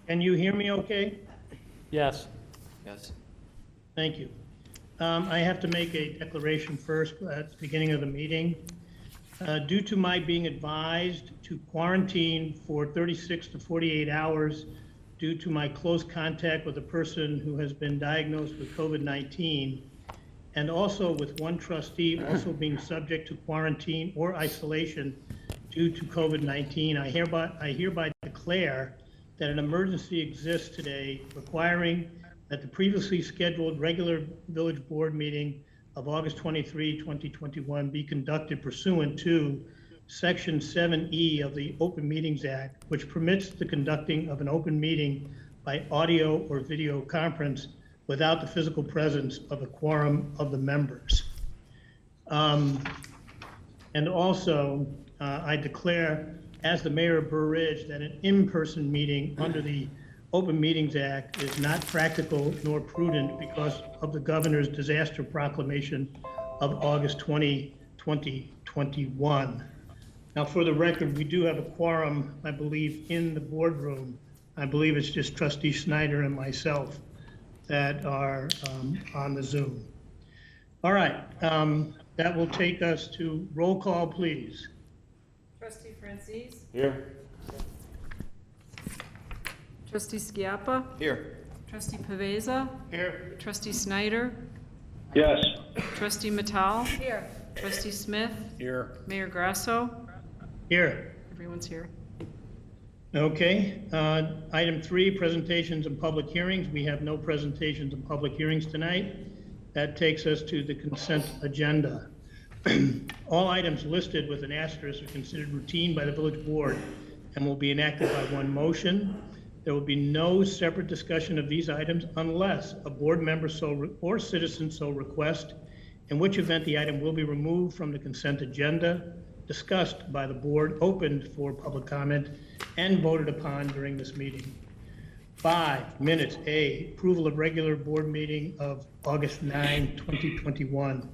Can you hear me okay? Yes. Yes. Thank you. I have to make a declaration first at the beginning of the meeting. Due to my being advised to quarantine for 36 to 48 hours due to my close contact with a person who has been diagnosed with COVID-19, and also with one trustee also being subject to quarantine or isolation due to COVID-19, I hereby declare that an emergency exists today requiring that the previously scheduled regular village board meeting of August 23, 2021 be conducted pursuant to Section 7E of the Open Meetings Act, which permits the conducting of an open meeting by audio or video conference without the physical presence of a quorum of the members. And also, I declare as the mayor of Burr Ridge that an in-person meeting under the Open Meetings Act is not practical nor prudent because of the governor's disaster proclamation of August 20, 2021. Now, for the record, we do have a quorum, I believe, in the boardroom. I believe it's just Trustee Snyder and myself that are on the Zoom. All right, that will take us to roll call, please. Trustee Francis? Here. Trustee Schiappa? Here. Trustee Pavesa? Here. Trustee Snyder? Yes. Trustee Matal? Here. Trustee Smith? Here. Mayor Grasso? Here. Everyone's here. Okay, item 3, presentations and public hearings. We have no presentations and public hearings tonight. That takes us to the consent agenda. All items listed with an asterisk are considered routine by the village board and will be enacted by one motion. There will be no separate discussion of these items unless a board member or citizen so request, in which event the item will be removed from the consent agenda, discussed by the board, opened for public comment, and voted upon during this meeting. 5 minutes. A, approval of regular board meeting of August 9, 2021.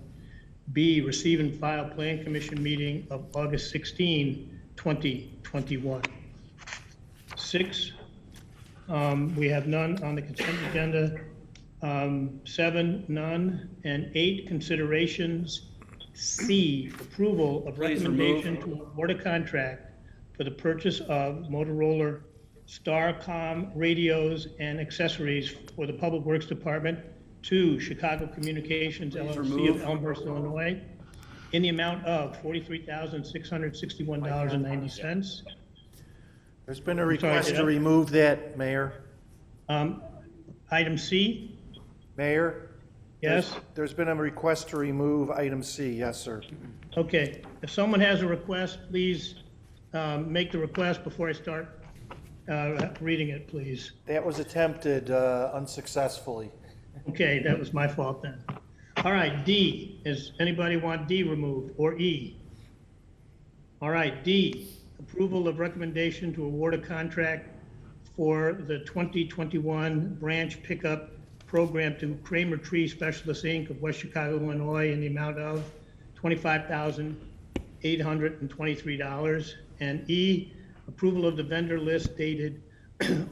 B, receive and file plan commission meeting of August 16, 2021. 6, we have none on the consent agenda. 7, none. And 8, considerations. C, approval of recommendation to award a contract for the purchase of Motorola Starcom radios and accessories for the Public Works Department to Chicago Communications LLC of Elmhurst, Illinois, in the amount of $43,661.90. There's been a request to remove that, Mayor. Item C, Mayor? yes? There's been a request to remove item C, yes, sir. Okay, if someone has a request, please make the request before I start reading it, please. That was attempted unsuccessfully. Okay, that was my fault then. All right, D, does anybody want D removed, or E? All right, D, approval of recommendation to award a contract for the 2021 branch pickup program to Kramer Tree Specialists, Inc. of West Chicago, Illinois, in the amount of $25,823. And E, approval of the vendor list dated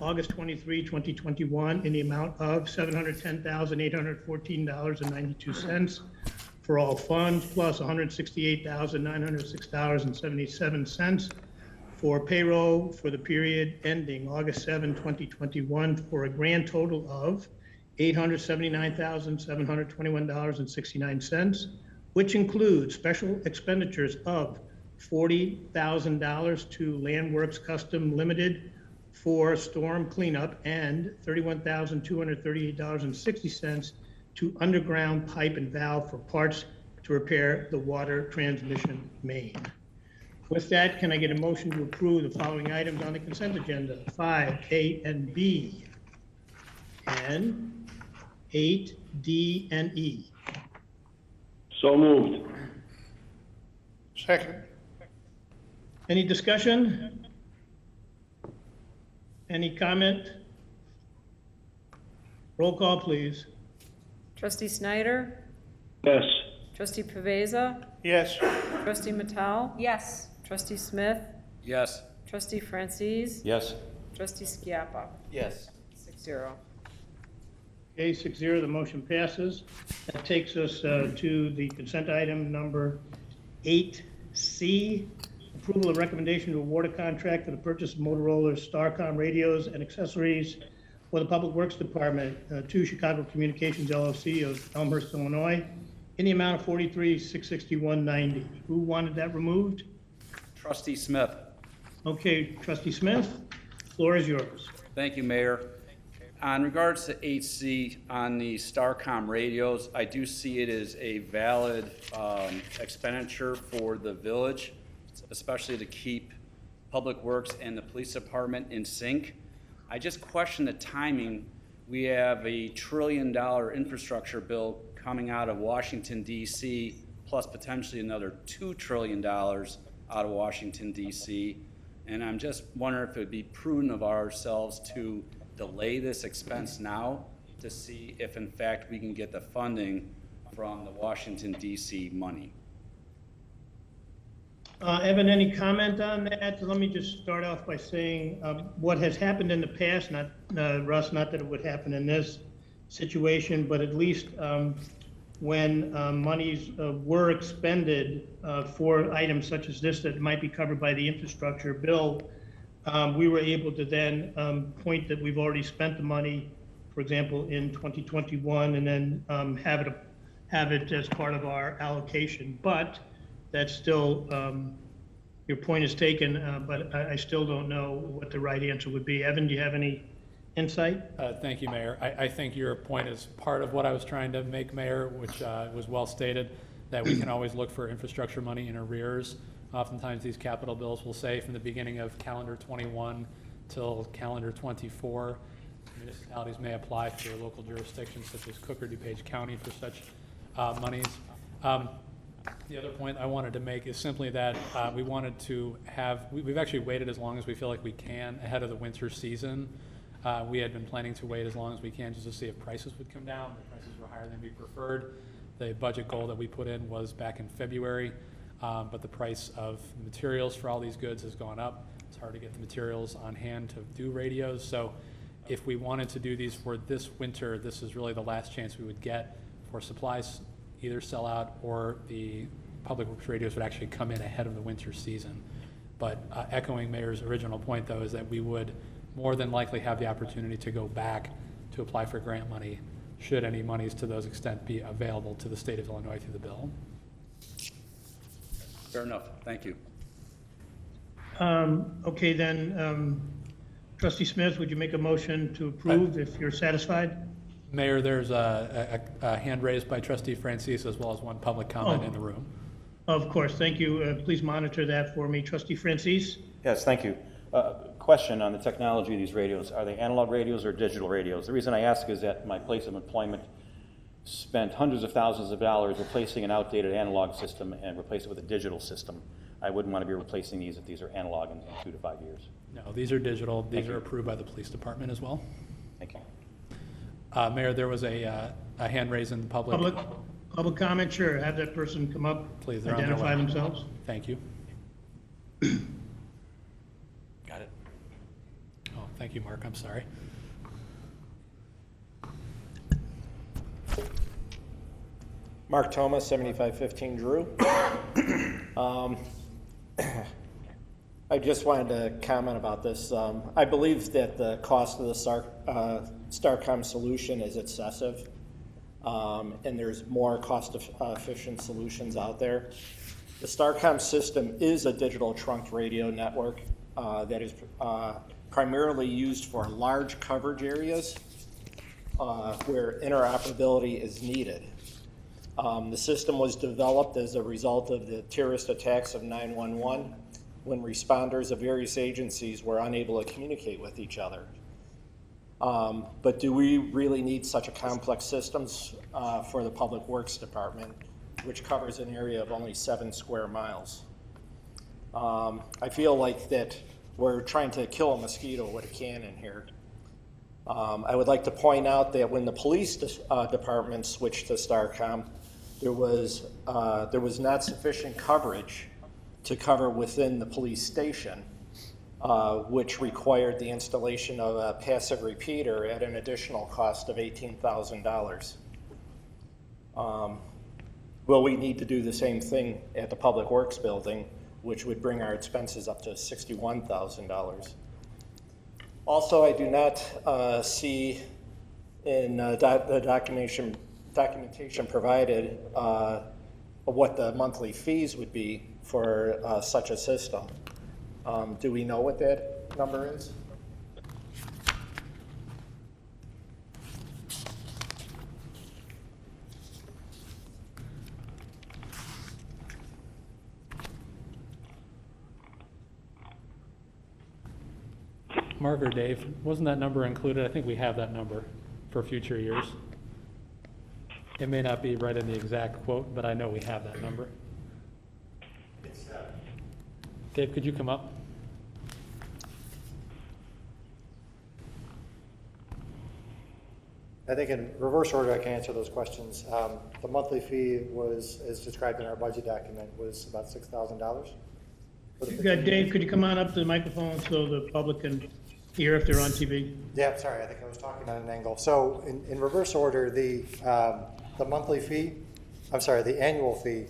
August 23, 2021, in the amount of $710,814.92 for all funds, plus $168,906.77 for payroll for the period ending August 7, 2021, for a grand total of $879,721.69, which includes special expenditures of $40,000 to Landworks Custom Limited for storm cleanup and $31,238.60 to Underground Pipe and Valve for parts to repair the water transmission main. With that, can I get a motion to approve the following items on the consent agenda? 5, A, and B, and 8, D, and E. So moved. Second. Any discussion? Any comment? Roll call, please. Trustee Snyder? Yes. Trustee Pavesa? Yes. Trustee Matal? Yes. Trustee Smith? Yes. Trustee Francis? Yes. Trustee Skiappa? Yes. 6-0. Okay, 6-0, the motion passes. That takes us to the consent item number 8C, approval of recommendation to award a contract for the purchase of Motorola Starcom radios and accessories for the Public Works Department to Chicago Communications LLC of Elmhurst, Illinois, in the amount of $43,661.90. Who wanted that removed? Trustee Smith. Okay, Trustee Smith, floor is yours. Thank you, Mayor. On regards to 8C on the Starcom radios, I do see it as a valid expenditure for the village, especially to keep Public Works and the Police Department in sync. I just question the timing. We have a $1 trillion infrastructure bill coming out of Washington, D.C., plus potentially another $2 trillion out of Washington, D.C. And I'm just wondering if it would be prudent of ourselves to delay this expense now to see if in fact we can get the funding from the Washington DC money. Evan, any comment on that? Let me just start off by saying what has happened in the past, not Russ, not that it would happen in this situation, but at least when monies were expended for items such as this that might be covered by the infrastructure bill, we were able to then point that we've already spent the money, for example, in 2021, and then have it as part of our allocation. But that's still, your point is taken, but I still don't know what the right answer would be. Evan, do you have any insight? Thank you, Mayor. I think your point is part of what I was trying to make, Mayor, which was well stated, that we can always look for infrastructure money in arrears. Oftentimes, these capital bills will say from the beginning of calendar 21 till calendar 24. Municipalities may apply for local jurisdictions such as Cook or DuPage County for such monies. The other point I wanted to make is simply that we wanted to have, we've actually waited as long as we feel like we can ahead of the winter season. We had been planning to wait as long as we can just to see if prices would come down. The prices were higher than we preferred. The budget goal that we put in was back in February. But the price of materials for all these goods has gone up. It's hard to get the materials on hand to do radios. So if we wanted to do these for this winter, this is really the last chance we would get for supplies either sell out or the Public Works radios would actually come in ahead of the winter season. But echoing Mayor's original point, though, is that we would more than likely have the opportunity to go back to apply for grant money should any monies to those extent be available to the state of Illinois through the bill. Fair enough. Thank you. Okay, then, Trustee Smith, would you make a motion to approve if you're satisfied? Mayor, there's a hand raised by Trustee Francis as well as one public comment in the room. Of course, thank you. Please monitor that for me. Trustee Francis? Yes, thank you. Question on the technology of these radios. Are they analog radios or digital radios? The reason I ask is that my place of employment spent hundreds of thousands of dollars replacing an outdated analog system and replace it with a digital system. I wouldn't want to be replacing these if these are analog in 2 to 5 years. No, these are digital. These are approved by the police department as well. Thank you. Mayor, there was a hand raised in the public. Public comment? Sure. Have that person come up, Please, they're on their identify way. themselves. Thank you. Got it. Oh, thank you, Mark. I'm sorry. Mark Thomas, 7515 Drew. I just wanted to comment about this. I believe that the cost of the Starcom solution is excessive, and there's more cost-efficient solutions out there. The Starcom system is a digital trunked radio network that is primarily used for large coverage areas where interoperability is needed. The system was developed as a result of the terrorist attacks of 9/11, when responders of various agencies were unable to communicate with each other. But do we really need such a complex systems for the Public Works Department, which covers an area of only 7 square miles? I feel like that we're trying to kill a mosquito with a cannon here. I would like to point out that when the police department switched to Starcom, there was not sufficient coverage to cover within the police station. which required the installation of a passive repeater at an additional cost of $18,000. Will we need to do the same thing at the Public Works building, which would bring our expenses up to $61,000? Also, I do not see in the documentation provided what the monthly fees would be for such a system. Do we know what that number is? Mark or Dave, wasn't that number included? I think we have that number for future years. It may not be right in the exact quote, but I know we have that number. Dave, could you come up? I think in reverse order, I can answer those questions. The monthly fee was, as described in our budget document, was about $6,000. You got Dave, could you come on up to the microphone so the public can hear if they're on TV? Yeah, sorry, I think I was talking on an angle. So in reverse order, the monthly fee, I'm sorry, the annual fee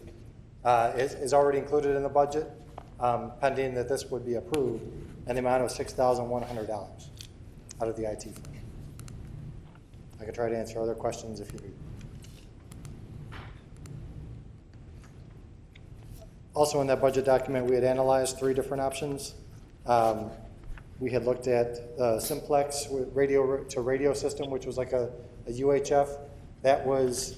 is already included in the budget, pending that this would be approved, and the amount of $6,100 out of the IT fund. I can try to answer other questions if you need. Also in that budget document, we had analyzed 3 different options. We had looked at Simplex with radio system, which was like a UHF. That was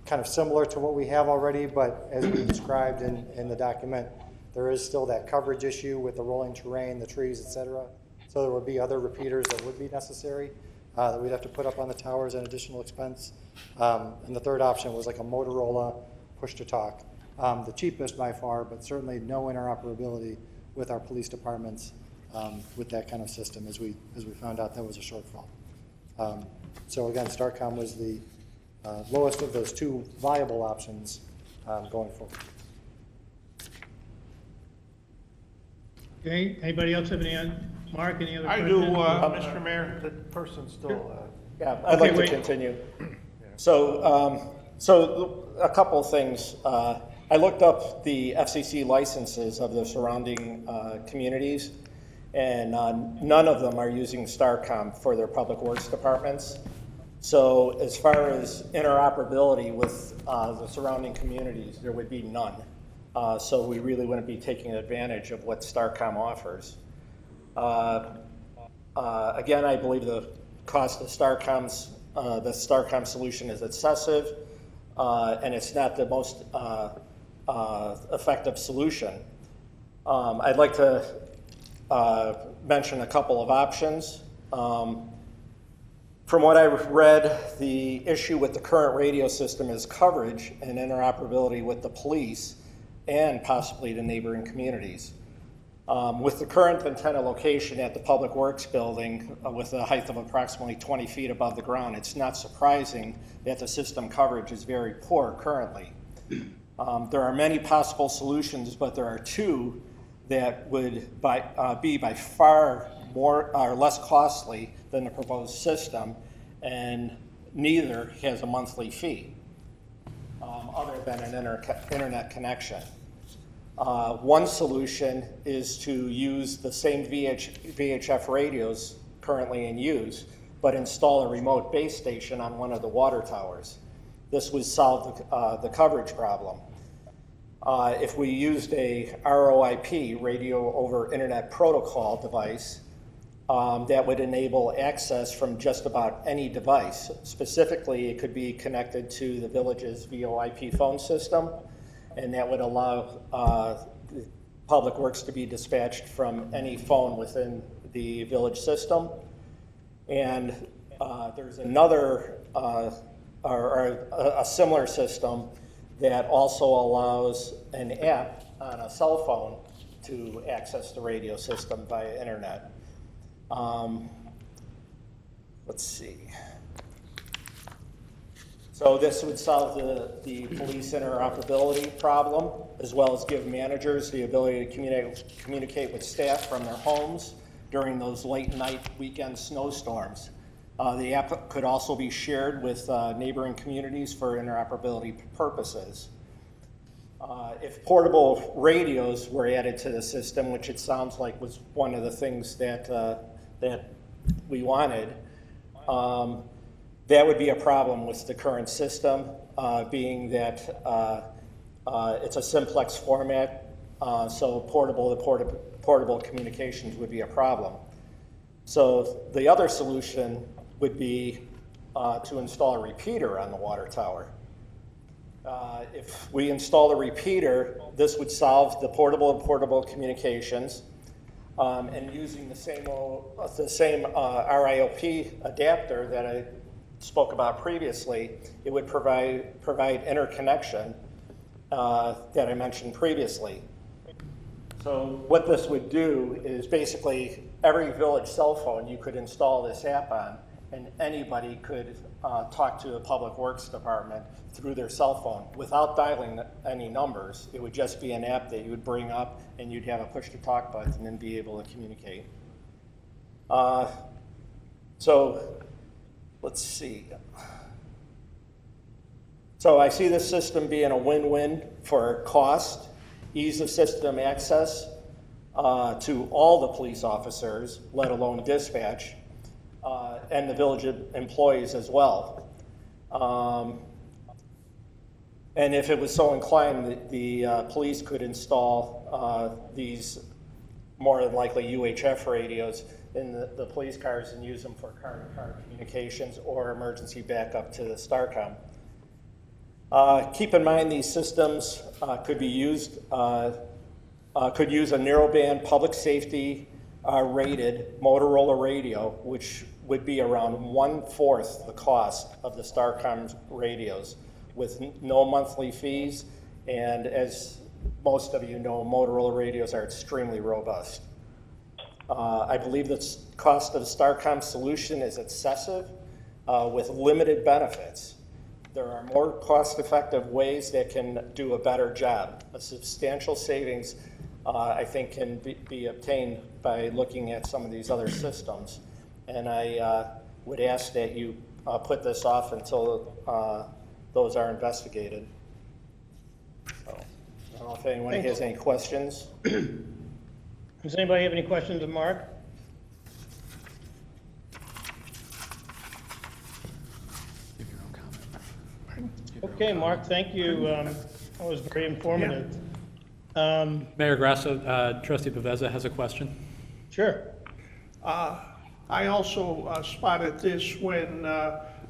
kind of similar to what we have already, but as we described in the document, there is still that coverage issue with the rolling terrain, the trees, et cetera. So there would be other repeaters that would be necessary that we'd have to put up on the towers at additional expense. And the third option was like a Motorola push-to-talk. The cheapest by far, but certainly no interoperability with our police departments with that kind of system, as we found out that was a shortfall. So again, Starcom was the lowest of those 2 viable options going forward. Okay, anybody else have any, Mark, any other I questions? do, Mr. Mayor, the person's still, Yeah, I'd like Okay, to wait. continue. So, a couple of things. I looked up the FCC licenses of the surrounding communities, and none of them are using Starcom for their public works departments. So as far as interoperability with the surrounding communities, there would be none. So we really wouldn't be taking advantage of what Starcom offers. Again, I believe the cost of the Starcom solution is excessive, and it's not the most effective solution. I'd like to mention a couple of options. From what I've read, the issue with the current radio system is coverage and interoperability with the police and possibly the neighboring communities. With the current antenna location at the Public Works building with a height of approximately 20 feet above the ground, it's not surprising that the system coverage is very poor currently. There are many possible solutions, but there are 2 that would be by far more or less costly than the proposed system, and neither has a monthly fee other than an internet connection. One solution is to use the same VHF radios currently in use, but install a remote base station on one of the water towers. This would solve the coverage problem. If we used a ROIP, Radio over Internet Protocol device, that would enable access from just about any device. Specifically, it could be connected to the village's VoIP phone system, and that would allow Public Works to be dispatched from any phone within the village system. And there's another, or a similar system that also allows an app on a cell phone to access the radio system via internet. Let's see. So this would solve the police interoperability problem, as well as give managers the ability to communicate with staff from their homes during those late night weekend snowstorms. The app could also be shared with neighboring communities for interoperability purposes. If portable radios were added to the system, which it sounds like was one of the things that that we wanted, that would be a problem with the current system, being that it's a simplex format, so portable communications would be a problem. So the other solution would be to install a repeater on the water tower. If we install a repeater, this would solve the portable communications, and using the same RIOP adapter that I spoke about previously, it would provide interconnection that I mentioned previously. So what this would do is basically every village cell phone you could install this app on, and anybody could talk to the Public Works Department through their cell phone without dialing any numbers. It would just be an app that you would bring up, and you'd have a push-to-talk button and be able to communicate. So let's see. So I see this system being a win-win for cost, ease of system access to all the police officers, let alone dispatch, and the village employees as well. And if it was so inclined, the police could install these more than likely UHF radios in the police cars and use them for car-to-car communications or emergency backup to the STARCOM. Keep in mind these systems could use a narrowband public safety rated Motorola radio, which would be around 1/4 the cost of the STARCOM radios, with no monthly fees. And as most of you know, Motorola radios are extremely robust. I believe the cost of the STARCOM solution is excessive with limited benefits. There are more cost-effective ways that can do a better job. A substantial savings, I think, can be obtained by looking at some of these other systems. And I would ask that you put this off until those are investigated. So, I don't know if anyone has any questions. Does anybody have any questions of Mark? Okay, Mark, thank you. That was very informative. Mayor Grasso, Trustee Baveza has a question. Sure. I also spotted this when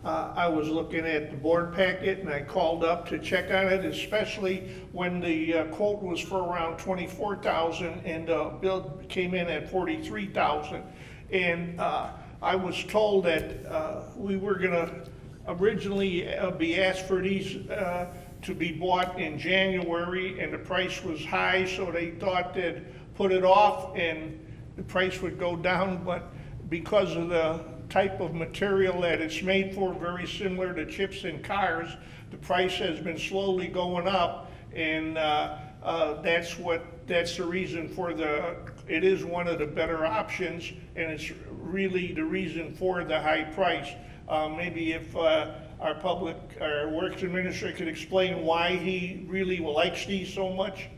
I was looking at the board packet, and I called up to check on it, especially when the quote was for around $24,000 and the bill came in at $43,000. And I was told that we were gonna originally be asked for these to be bought in January, and the price was high, so they thought they'd put it off and the price would go down. But because of the type of material that it's made for, very similar to chips in cars, the price has been slowly going up, and that's the reason for it is one of the better options, and it's really the reason for the high price. Maybe if our works administrator could explain why he really likes these so much.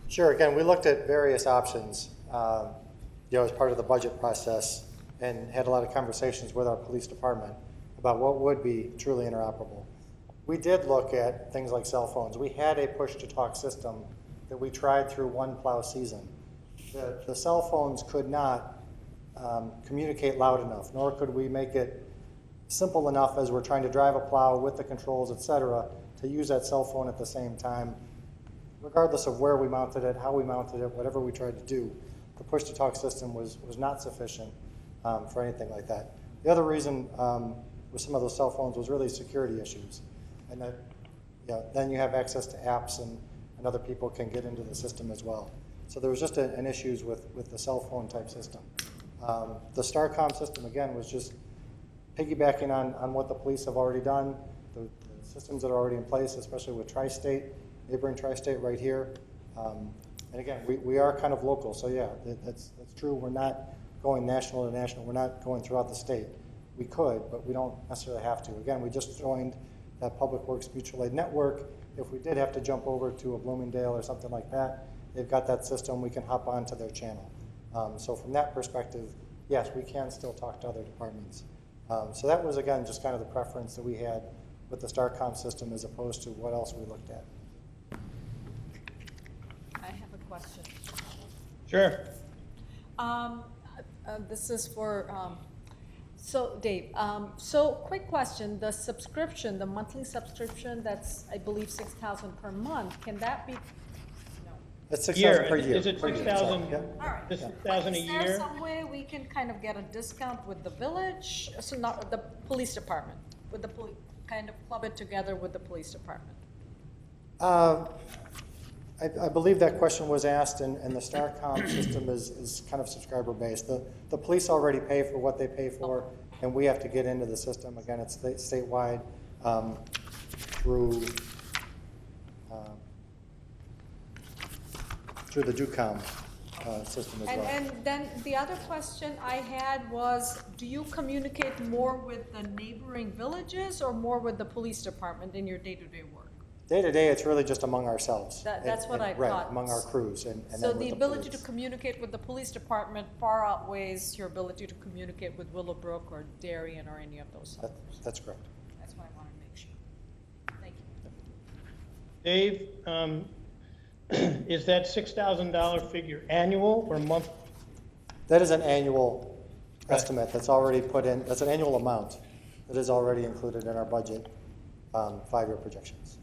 Sure, again, we looked at various options, as part of the budget process, and had a lot of conversations with our police department about what would be truly interoperable. We did look at things like cell phones. We had a push-to-talk system that we tried through one plow season. The cell phones could not communicate loud enough, nor could we make it simple enough as we're trying to drive a plow with the controls, etc., to use that cell phone at the same time, regardless of where we mounted it, how we mounted it, whatever we tried to do. The push-to-talk system was not sufficient for anything like that. The other reason with some of those cell phones was really security issues, and that then you have access to apps and other people can get into the system as well. So there was just an issues with the cell phone type system. The STARCOM system, again, was just piggybacking on what the police have already done, the systems that are already in place, especially with Tri-State, neighboring Tri-State right here. And again, we are kind of local, so yeah, that's true. We're not going national to national. We're not going throughout the state. We could, but we don't necessarily have to. Again, we just joined that Public Works Mutual Aid Network. If we did have to jump over to a Bloomingdale or something like that, they've got that system. We can hop onto their channel. So from that perspective, yes, we can still talk to other departments. So that was, again, just kind of the preference that we had with the StarCom system as opposed to what else we looked at. I have a question. Sure. This is for, so Dave, so quick question, the subscription, the monthly subscription, that's, I believe, 6,000 per month, can that be, no? That's Year, 6,000 per year. is it per year, 6,000? sorry, yeah. All right. This 6,000 a Is there year? some way we can kind of get a discount with the village, so not the police department, with the kind of club it together with the police department? I believe that question was asked, and the StarCom system is kind of subscriber-based. The police already pay for what they pay for, and we have to get into the system. Again, it's statewide through the DUCOM system as well. And then the other question I had was, do you communicate more with the neighboring villages or more with the police department in your day-to-day work? Day-to-day, it's really just among ourselves. That's what I Right, thought. among our crews and So then the with ability to police. communicate with the police department far outweighs your ability to communicate with Willowbrook or Darien or any of those. That's correct. That's what I want to make sure. Thank you. Dave, is that $6,000 figure annual or monthly? That is an annual estimate that's already put in, that's an annual amount that is already included in our budget, 5-year projections.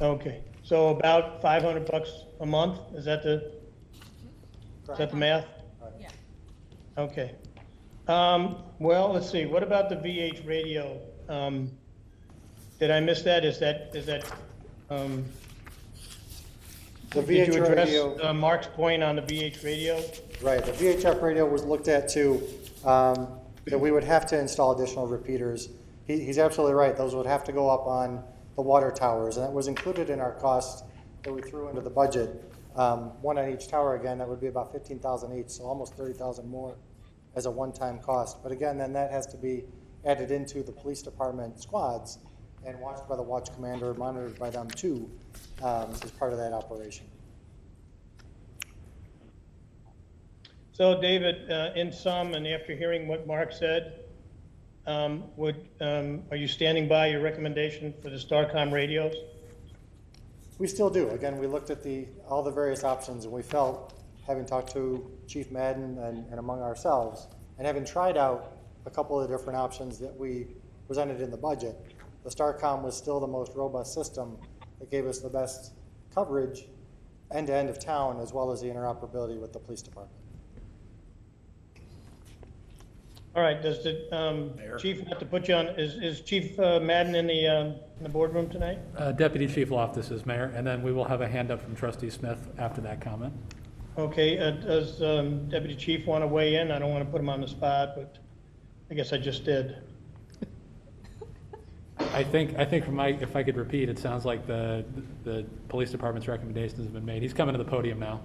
Okay, so about $500 a month, is that the math? Yeah. Okay. Well, let's see, what about the VH radio? Did I miss that? Is that, The did VHF you address radio, Mark's point on the VH radio? right, the VHF radio was looked at too, that we would have to install additional repeaters. He's absolutely right, those would have to go up on the water towers, and that was included in our cost that we threw into the budget. One on each tower, again, that would be about $15,000 each, so almost $30,000 more as a one-time cost. But again, then that has to be added into the police department squads and watched by the watch commander, monitored by them too, as part of that operation. So David, in sum, and after hearing what Mark said, are you standing by your recommendation for the StarCom radios? We still do. Again, we looked at all the various options, and we felt, having talked to Chief Madden and among ourselves, and having tried out a couple of different options that we presented in the budget, the StarCom was still the most robust system that gave us the best coverage end-to-end of town, as well as the interoperability with the police department. All right, does the chief have to put you on, is Chief Madden in the boardroom tonight? Deputy Chief Loftus is mayor, and then we will have a hand up from Trustee Smith after that comment. Okay, does Deputy Chief want to weigh in? I don't want to put him on the spot, but I guess I just did. I think from if I could repeat, it sounds like the police department's recommendations have been made. He's coming to the podium now.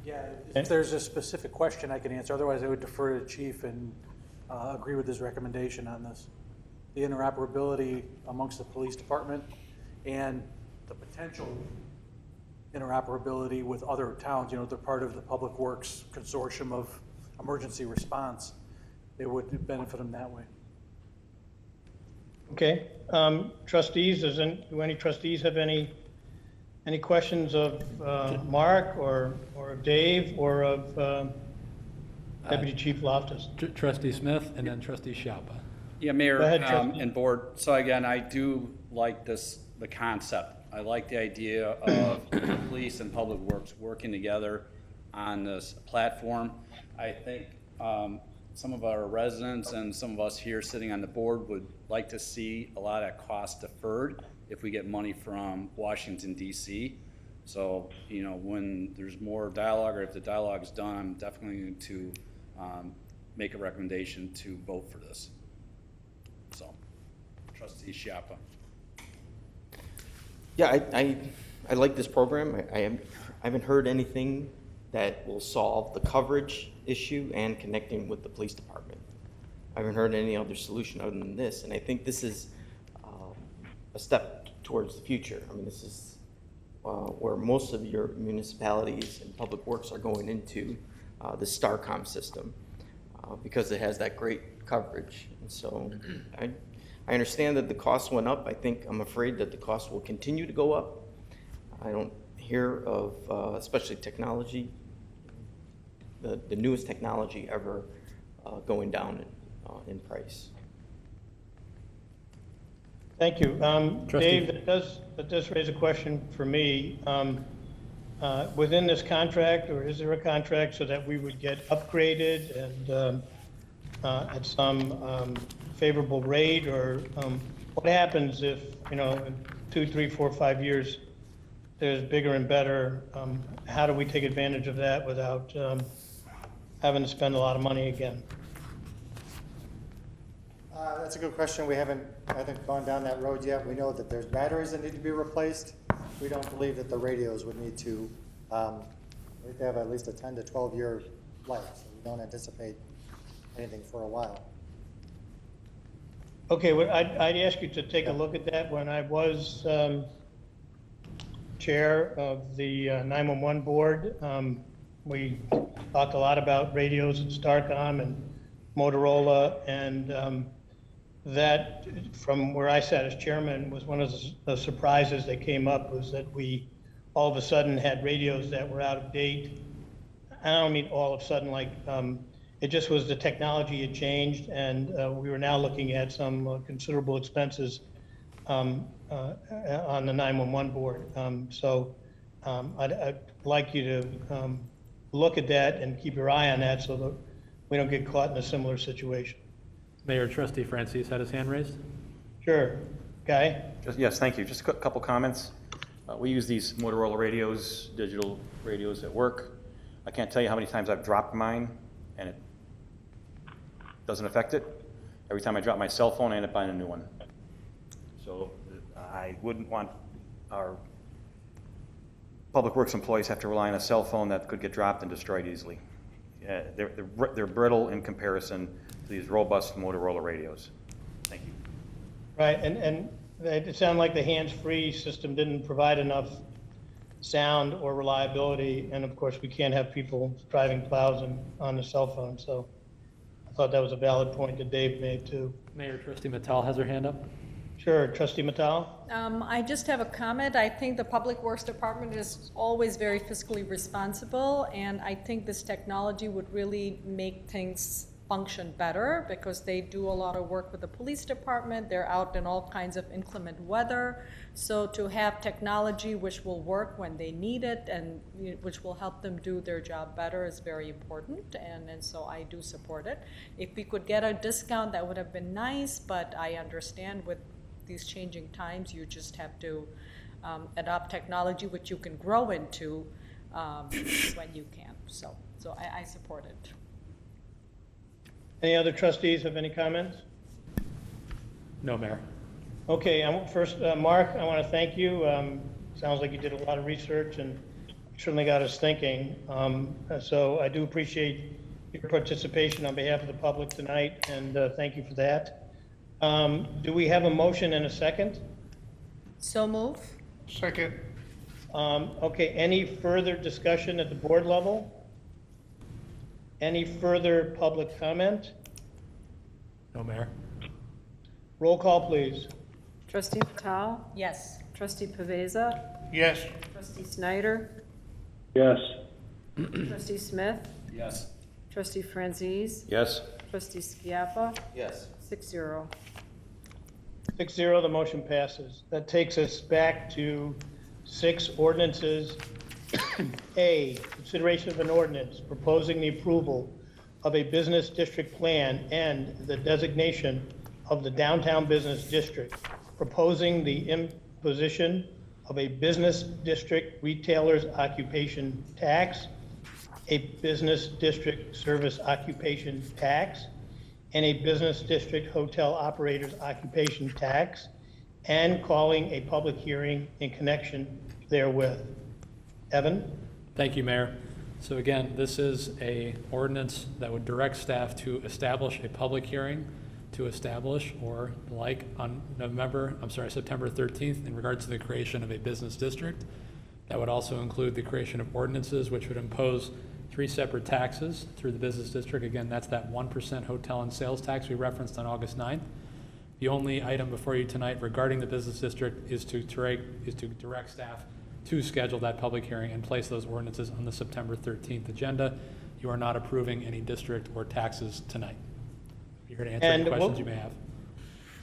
Yeah, if there's a specific question I can answer, otherwise I would defer to the chief and agree with his recommendation on this. The interoperability amongst the police department and the potential interoperability with other towns, they're part of the Public Works Consortium of Emergency Response. It would benefit them that way. Okay, trustees, do any trustees have any questions of Mark or of Dave or of Deputy Chief Loftus? Trustee Smith and then Trustee Schiappa. Yeah, Mayor Go ahead, Trustee. and Board. So again, I do like the concept. I like the idea of police and public works working together on this platform. I think some of our residents and some of us here sitting on the board would like to see a lot of cost deferred if we get money from Washington, D.C. So, when there's more dialogue or if the dialogue is done, I'm definitely going to make a recommendation to vote for this. So, trustee Schiappa. Yeah, I like this program. I haven't heard anything that will solve the coverage issue and connecting with the police department. I haven't heard any other solution other than this, and I think this is a step towards the future. I mean, this is where most of your municipalities and public works are going into the STARCOM system because it has that great coverage. And so I understand that the cost went up. I'm afraid that the cost will continue to go up. I don't hear of, especially technology, the newest technology ever going down in price. Thank you. Trustee- Dave, that does raise a question for me. Within this contract, or is there a contract so that we would get upgraded and at some favorable rate, or what happens if, in 2, 3, 4, 5 years, there's bigger and better? How do we take advantage of that without having to spend a lot of money again? That's a good question. We haven't, I think, gone down that road yet. We know that there's batteries that need to be replaced. We don't believe that the radios would need to, they have at least a 10 to 12 year life, so we don't anticipate anything for a while. Okay, well, I'd ask you to take a look at that. When I was chair of the 911 board, we talked a lot about radios at Starcom and Motorola, and that, from where I sat as chairman, was one of the surprises that came up, was that we all of a sudden had radios that were out of date. I don't mean all of a sudden, like, it just was the technology had changed, and we were now looking at some considerable expenses on the 911 board. So I'd like you to look at that and keep your eye on that so that we don't get caught in a similar situation. Mayor, trustee Francis had his hand raised. Sure. Guy? Yes, thank you. Just a couple comments. We use these Motorola radios, digital radios at work. I can't tell you how many times I've dropped mine and it doesn't affect it. Every time I drop my cell phone, I end up buying a new one. So I wouldn't want our public works employees have to rely on a cell phone that could get dropped and destroyed easily. They're brittle in comparison to these robust Motorola radios. Thank you. Right, and it sounded like the hands-free system didn't provide enough sound or reliability, and of course, we can't have people driving plows on the cell phone, so I thought that was a valid point that Dave made too. Mayor, trustee Mattal has her hand up. Sure, trustee Mattal? I just have a comment. I think the Public Works Department is always very fiscally responsible, and I think this technology would really make things function better because they do a lot of work with the police department. They're out in all kinds of inclement weather. So to have technology which will work when they need it and which will help them do their job better is very important, and so I do support it. If we could get a discount, that would have been nice, but I understand with these changing times, you just have to adopt technology which you can grow into when you can. So I support it. Any other trustees have any comments? No, Mayor. Okay, first, Mark, I want to thank you. Sounds like you did a lot of research and certainly got us thinking. So I do appreciate your participation on behalf of the public tonight, and thank you for that. Do we have a motion and a second? So move. Second. Okay, any further discussion at the board level? Any further public comment? No, Mayor. Roll call, please. Trustee Patel? Yes. Trustee Pavesa? Yes. Trustee Snyder? Yes. Trustee Smith? Yes. Trustee Francis? Yes? Trustee Skiappa? Yes. 6-0. 6-0, the motion passes. That takes us back to 6 ordinances. A, consideration of an ordinance proposing the approval of a business district plan and the designation of the downtown business district, proposing the imposition of a business district retailer's occupation tax, a business district service occupation tax and a business district hotel operators occupation tax, and calling a public hearing in connection therewith. Evan? Thank you, Mayor. So again, this is a ordinance that would direct staff to establish a public hearing to establish or like on September 13th in regards to the creation of a business district. That would also include the creation of ordinances which would impose 3 separate taxes through the business district. Again, that's that 1% hotel and sales tax we referenced on August 9th. The only item before you tonight regarding the business district is to direct staff to schedule that public hearing and place those ordinances on the September 13th agenda. You are not approving any district or taxes tonight. You're here to answer any questions you may have.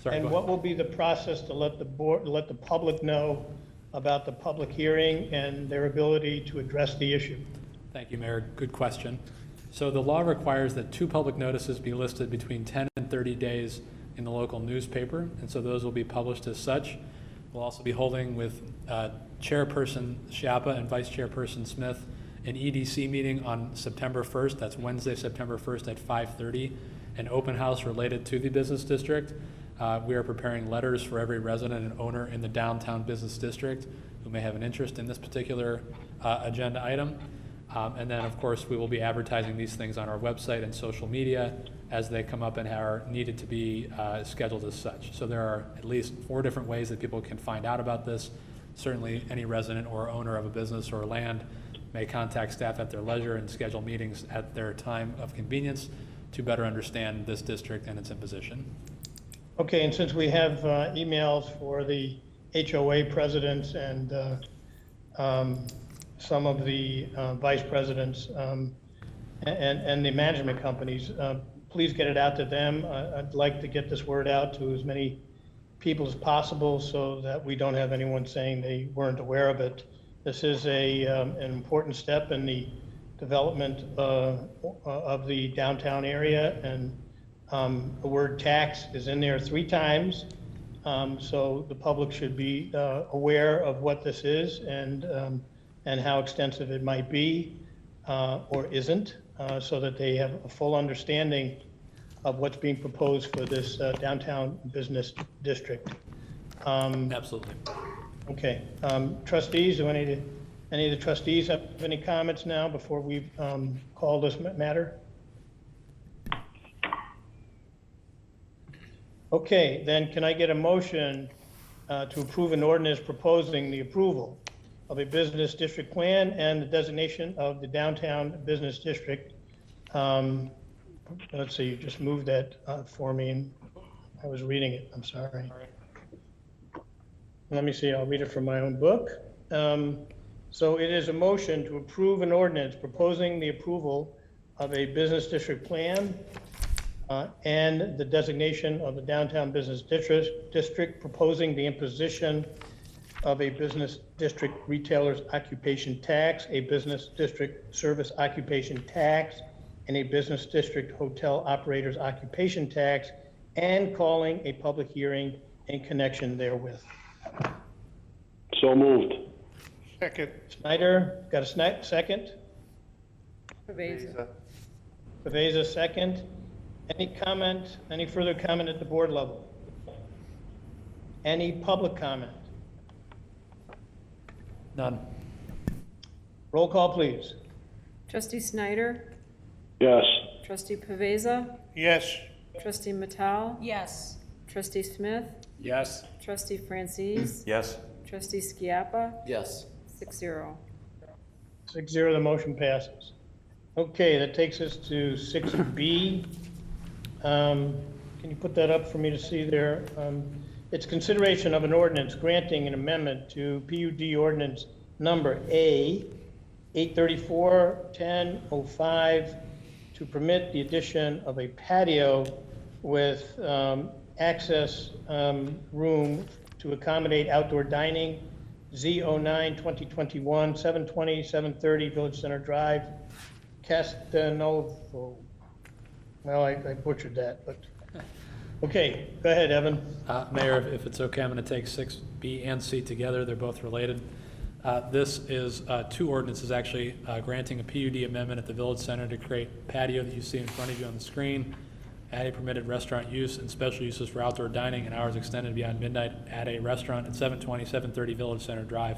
Sorry, And go what ahead. will be the process to let the public know about the public hearing and their ability to address the issue? Thank you, Mayor. Good question. So the law requires that 2 public notices be listed between 10 and 30 days in the local newspaper, and so those will be published as such. We'll also be holding with Chairperson Schiappa and Vice Chairperson Smith an EDC meeting on September 1st. That's Wednesday, September 1st at 5:30, an open house related to the business district. We are preparing letters for every resident and owner in the downtown business district who may have an interest in this particular agenda item. And then, of course, we will be advertising these things on our website and social media as they come up and are needed to be scheduled as such. So there are at least 4 different ways that people can find out about this. Certainly, any resident or owner of a business or land may contact staff at their leisure and schedule meetings at their time of convenience to better understand this district and its imposition. Okay, and since we have emails for the HOA presidents and some of the vice presidents and the management companies, please get it out to them. I'd like to get this word out to as many people as possible so that we don't have anyone saying they weren't aware of it. This is an important step in the development of the downtown area, and the word tax is in there 3 times. So the public should be aware of what this is and how extensive it might be or isn't, so that they have a full understanding of what's being proposed for this downtown business district. Absolutely. Okay, trustees, do any of the trustees have any comments now before we call this matter? Okay, then can I get a motion to approve an ordinance proposing the approval of a business district plan and the designation of the downtown business district? Let's see, you just moved that for me, and I was reading it, I'm sorry. Let me see, I'll read it from my own book. So it is a motion to approve an ordinance proposing the approval of a business district plan and the designation of the downtown business district, proposing the imposition of a business district retailer's occupation tax, a business district service occupation tax, and a business district hotel operator's occupation tax, and calling a public hearing in connection therewith. So moved. Second. Snyder, got a second? Pavesa. Pavesa, second. Any comment, any further comment at the board level? Any public comment? None. Roll call, please. Trustee Snyder? Yes. Trustee Pavesa? Yes. Trustee Matal? Yes. Trustee Smith? Yes. Trustee Francis? Yes. Trustee Skiappa? Yes. 6-0. 6-0, the motion passes. Okay, that takes us to 6B. Can you put that up for me to see there? It's consideration of an ordinance granting an amendment to PUD ordinance number A 834-1005 to permit the addition of a patio with access room to accommodate outdoor dining, Z09-2021, 720, 730 Village Center Drive, Castanovo. Well, I butchered that, but, okay, go ahead, Evan. Mayor, if it's okay, I'm going to take 6B and C together. They're both related. This is two ordinances actually granting a PUD amendment at the Village Center to create patio that you see in front of you on the screen, add a permitted restaurant use and special uses for outdoor dining and hours extended beyond midnight at a restaurant at 720, 730 Village Center Drive.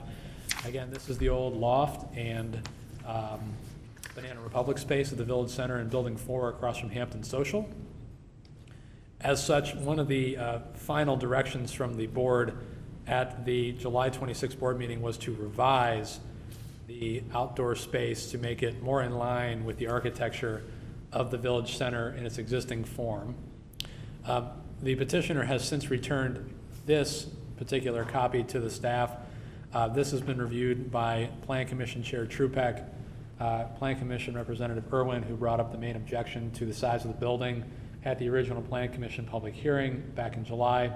Again, this is the old loft and Banana Republic space at the Village Center in Building 4 across from Hampton Social. As such, one of the final directions from the board at the July 26 board meeting was to revise the outdoor space to make it more in line with the architecture of the Village Center in its existing form. The petitioner has since returned this particular copy to the staff. This has been reviewed by Plan Commission Chair Trupek, Plan Commission Representative Irwin, who brought up the main objection to the size of the building at the original Plan Commission public hearing back in July.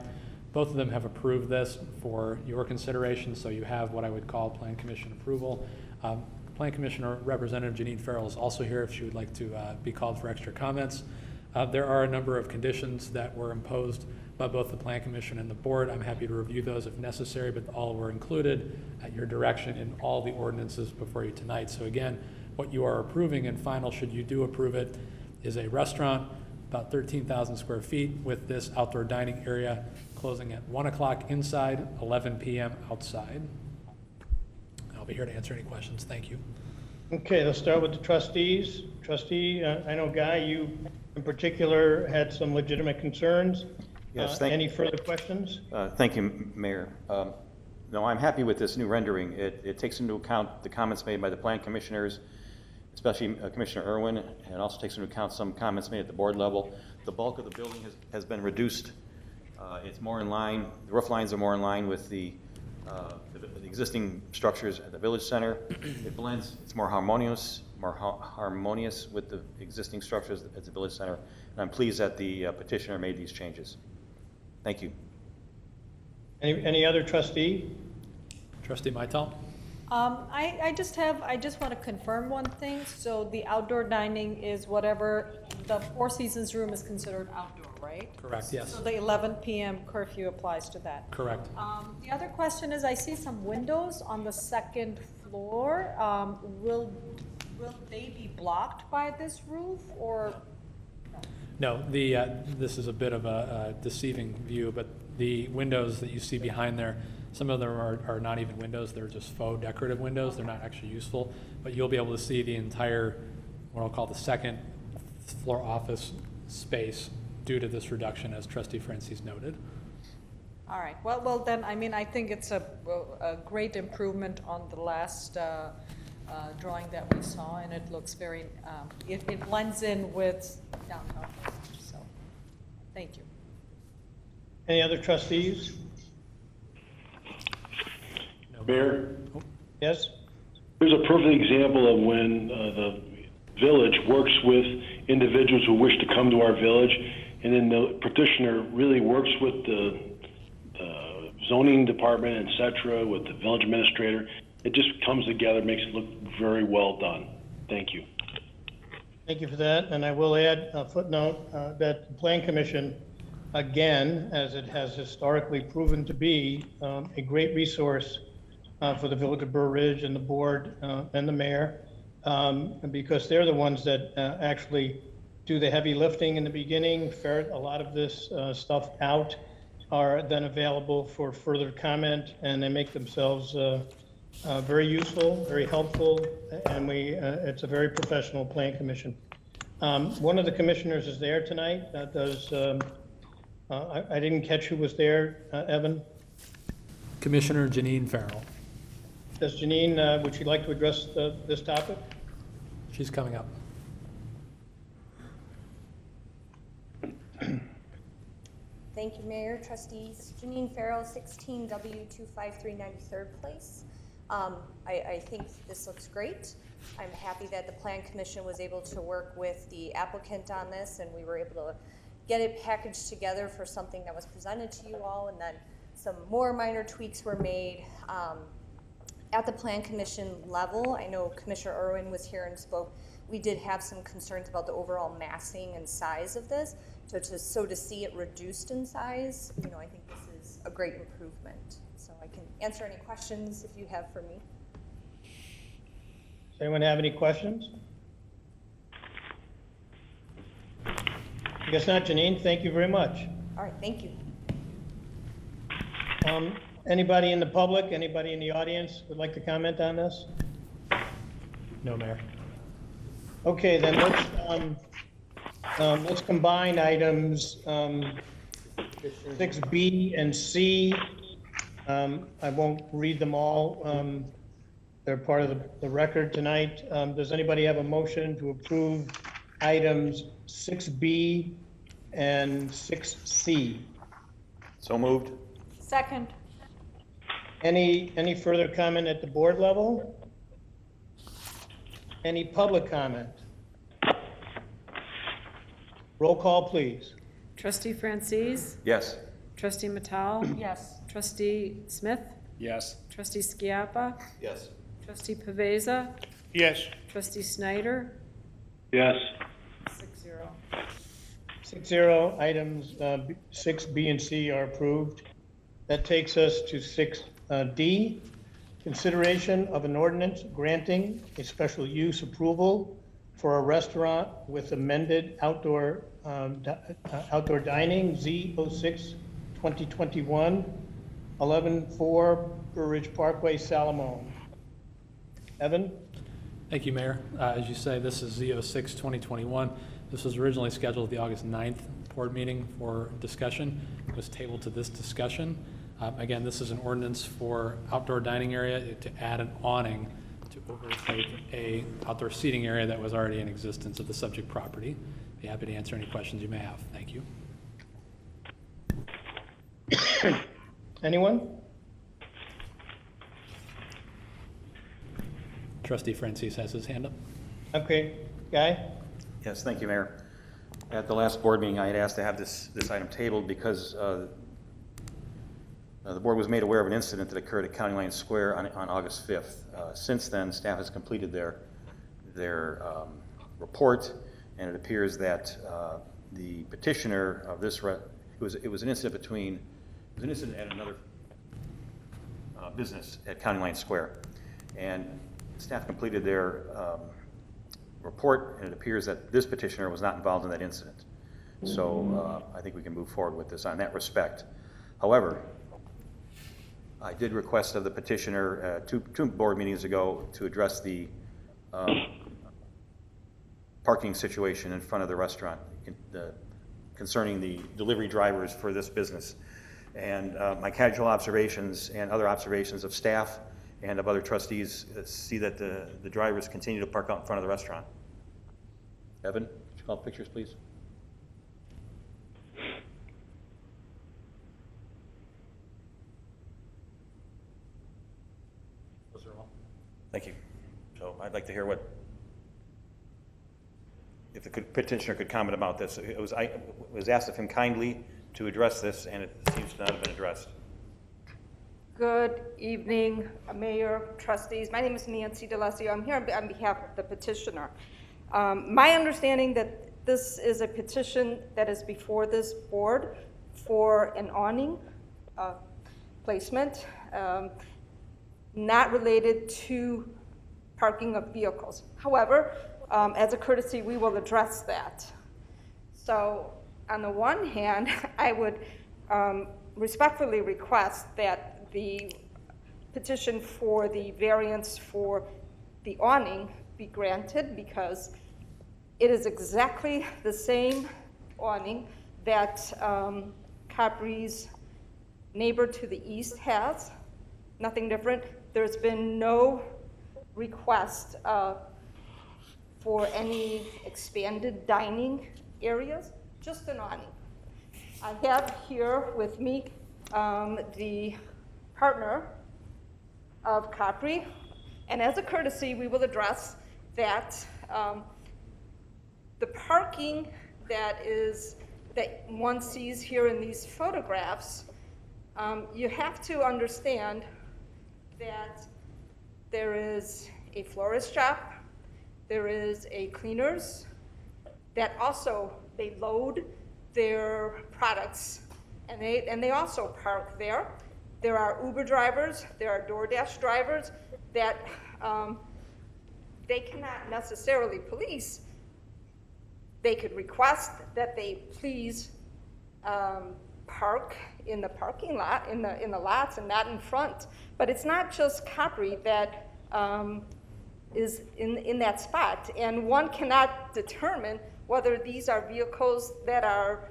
Both of them have approved this for your consideration, so you have what I would call Plan Commission approval. Plan Commissioner Representative Janine Farrell is also here if she would like to be called for extra comments. There are a number of conditions that were imposed by both the Plan Commission and the board. I'm happy to review those if necessary, but all were included at your direction in all the ordinances before you tonight. So again, what you are approving and final, should you do approve it, is a restaurant, about 13,000 square feet with this outdoor dining area closing at 1 o'clock inside, 11 p.m. outside. I'll be here to answer any questions. Thank you. Okay, let's start with the trustees. Trustee, I know Guy, you in particular had some legitimate concerns. Yes, any further questions? Thank you, Mayor. No, I'm happy with this new rendering. It takes into account the comments made by the plan commissioners, especially Commissioner Irwin, and also takes into account some comments made at the board level. The bulk of the building has been reduced. It's more in line, the roof lines are more in line with the existing structures at the Village Center. It blends, it's more harmonious with the existing structures at the Village Center. And I'm pleased that the petitioner made these changes. Thank you. Any other trustee? Trustee Maitel? I just want to confirm one thing. So the outdoor dining is whatever, the Four Seasons room is considered outdoor, right? Correct, yes. So the 11 p.m. curfew applies to that. Correct. The other question is, I see some windows on the second floor. Will they be blocked by this roof, or? No, this is a bit of a deceiving view, but the windows that you see behind there, some of them are not even windows, they're just faux decorative windows, they're not actually useful, but you'll be able to see the entire, what I'll call the second floor office space due to this reduction, as Trustee Francis noted. All right, well then, I mean, I think it's a great improvement on the last drawing that we saw, and it looks very, it blends in with downtown, so, thank you. Any other trustees? Mayor, Yes? here's a perfect example of when the village works with individuals who wish to come to our village, and then the petitioner really works with the zoning department, et cetera, with the village administrator. It just comes together, makes it look very well done. Thank you. Thank you for that. And I will add a footnote that the Plan Commission, again, as it has historically proven to be, a great resource for the Village of Burr Ridge and the board and the mayor, because they're the ones that actually do the heavy lifting in the beginning, ferret a lot of this stuff out, are then available for further comment, and they make themselves very useful, very helpful, and it's a very professional Plan Commission. One of the commissioners is there tonight. I didn't catch who was there, Evan. Commissioner Janine Farrell. Does Janine, would she like to address this topic? She's coming up. Thank you, Mayor, trustees. Janine Farrell, 16W253 93rd Place. I think this looks great. I'm happy that the Plan Commission was able to work with the applicant on this, and we were able to get it packaged together for something that was presented to you all, and then some more minor tweaks were made. At the Plan Commission level, I know Commissioner Irwin was here and spoke. We did have some concerns about the overall massing and size of this. So to see it reduced in size, I think this is a great improvement. So I can answer any questions if you have for me. Does anyone have any questions? I guess not, Janine. Thank you very much. All right, thank you. Anybody in the public, anybody in the audience would like to comment on this? No, Mayor. Okay, then let's combine items 6B and C. I won't read them all. They're part of the record tonight. Does anybody have a motion to approve items 6B and 6C? So moved. Second. Any further comment at the board level? Any public comment? Roll call, please. Trustee Francis? Yes. Trustee Matal? Yes. Trustee Smith? Yes. Trustee Skiappa? Yes. Trustee Pavesa? Yes. Trustee Snyder? Yes. 6-0. 6-0, items 6B and C are approved. That takes us to 6D, consideration of an ordinance granting a special use approval for a restaurant with amended outdoor dining, Z06 2021, 11-4 Burr Ridge Parkway, Salamone. Evan? Thank you, Mayor. As you say, this is Z06 2021. This was originally scheduled at the August 9th board meeting for discussion. It was tabled to this discussion. Again, this is an ordinance for outdoor dining area to add an awning to overtake a outdoor seating area that was already in existence of the subject property. Be happy to answer any questions you may have. Thank you. Anyone? Trustee Francis has his hand up. Okay, Guy? Yes, thank you, Mayor. At the last board meeting, I had asked to have this item tabled because the board was made aware of an incident that occurred at County Line Square on August 5th. Since then, staff has completed their report, and it appears that the petitioner of this, it was an incident at another business at County Line Square. And staff completed their report, and it appears that this petitioner was not involved in that incident. So I think we can move forward with this on that respect. However, I did request of the petitioner two board meetings ago to address the parking situation in front of the restaurant concerning the delivery drivers for this business. And my casual observations and other observations of staff and of other trustees see that the drivers continue to park out in front of the restaurant. Evan, could you call the pictures, please? Those are all. Thank you. So I'd like to hear if the petitioner could comment about this. I was asked of him kindly to address this, and it seems to not have been addressed. Good evening, Mayor, trustees. My name is Nancy DeLassio. I'm here on behalf of the petitioner. My understanding that this is a petition that is before this board for an awning placement, not related to parking of vehicles. However, as a courtesy, we will address that. So on the one hand, I would respectfully request that the petition for the variance for the awning be granted, because it is exactly the same awning that Capri's neighbor to the east has. Nothing different. There's been no request for any expanded dining areas, just an awning. I have here with me the partner of Capri, and as a courtesy, we will address that the parking that one sees here in these photographs, you have to understand that there is a florist shop, there is a cleaners that also, they load their products and they also park there. There are Uber drivers, there are DoorDash drivers that they cannot necessarily police. They could request that they please park in the parking lot, in the lots and not in front. But it's not just Capri that is in that spot. And one cannot determine whether these are vehicles that are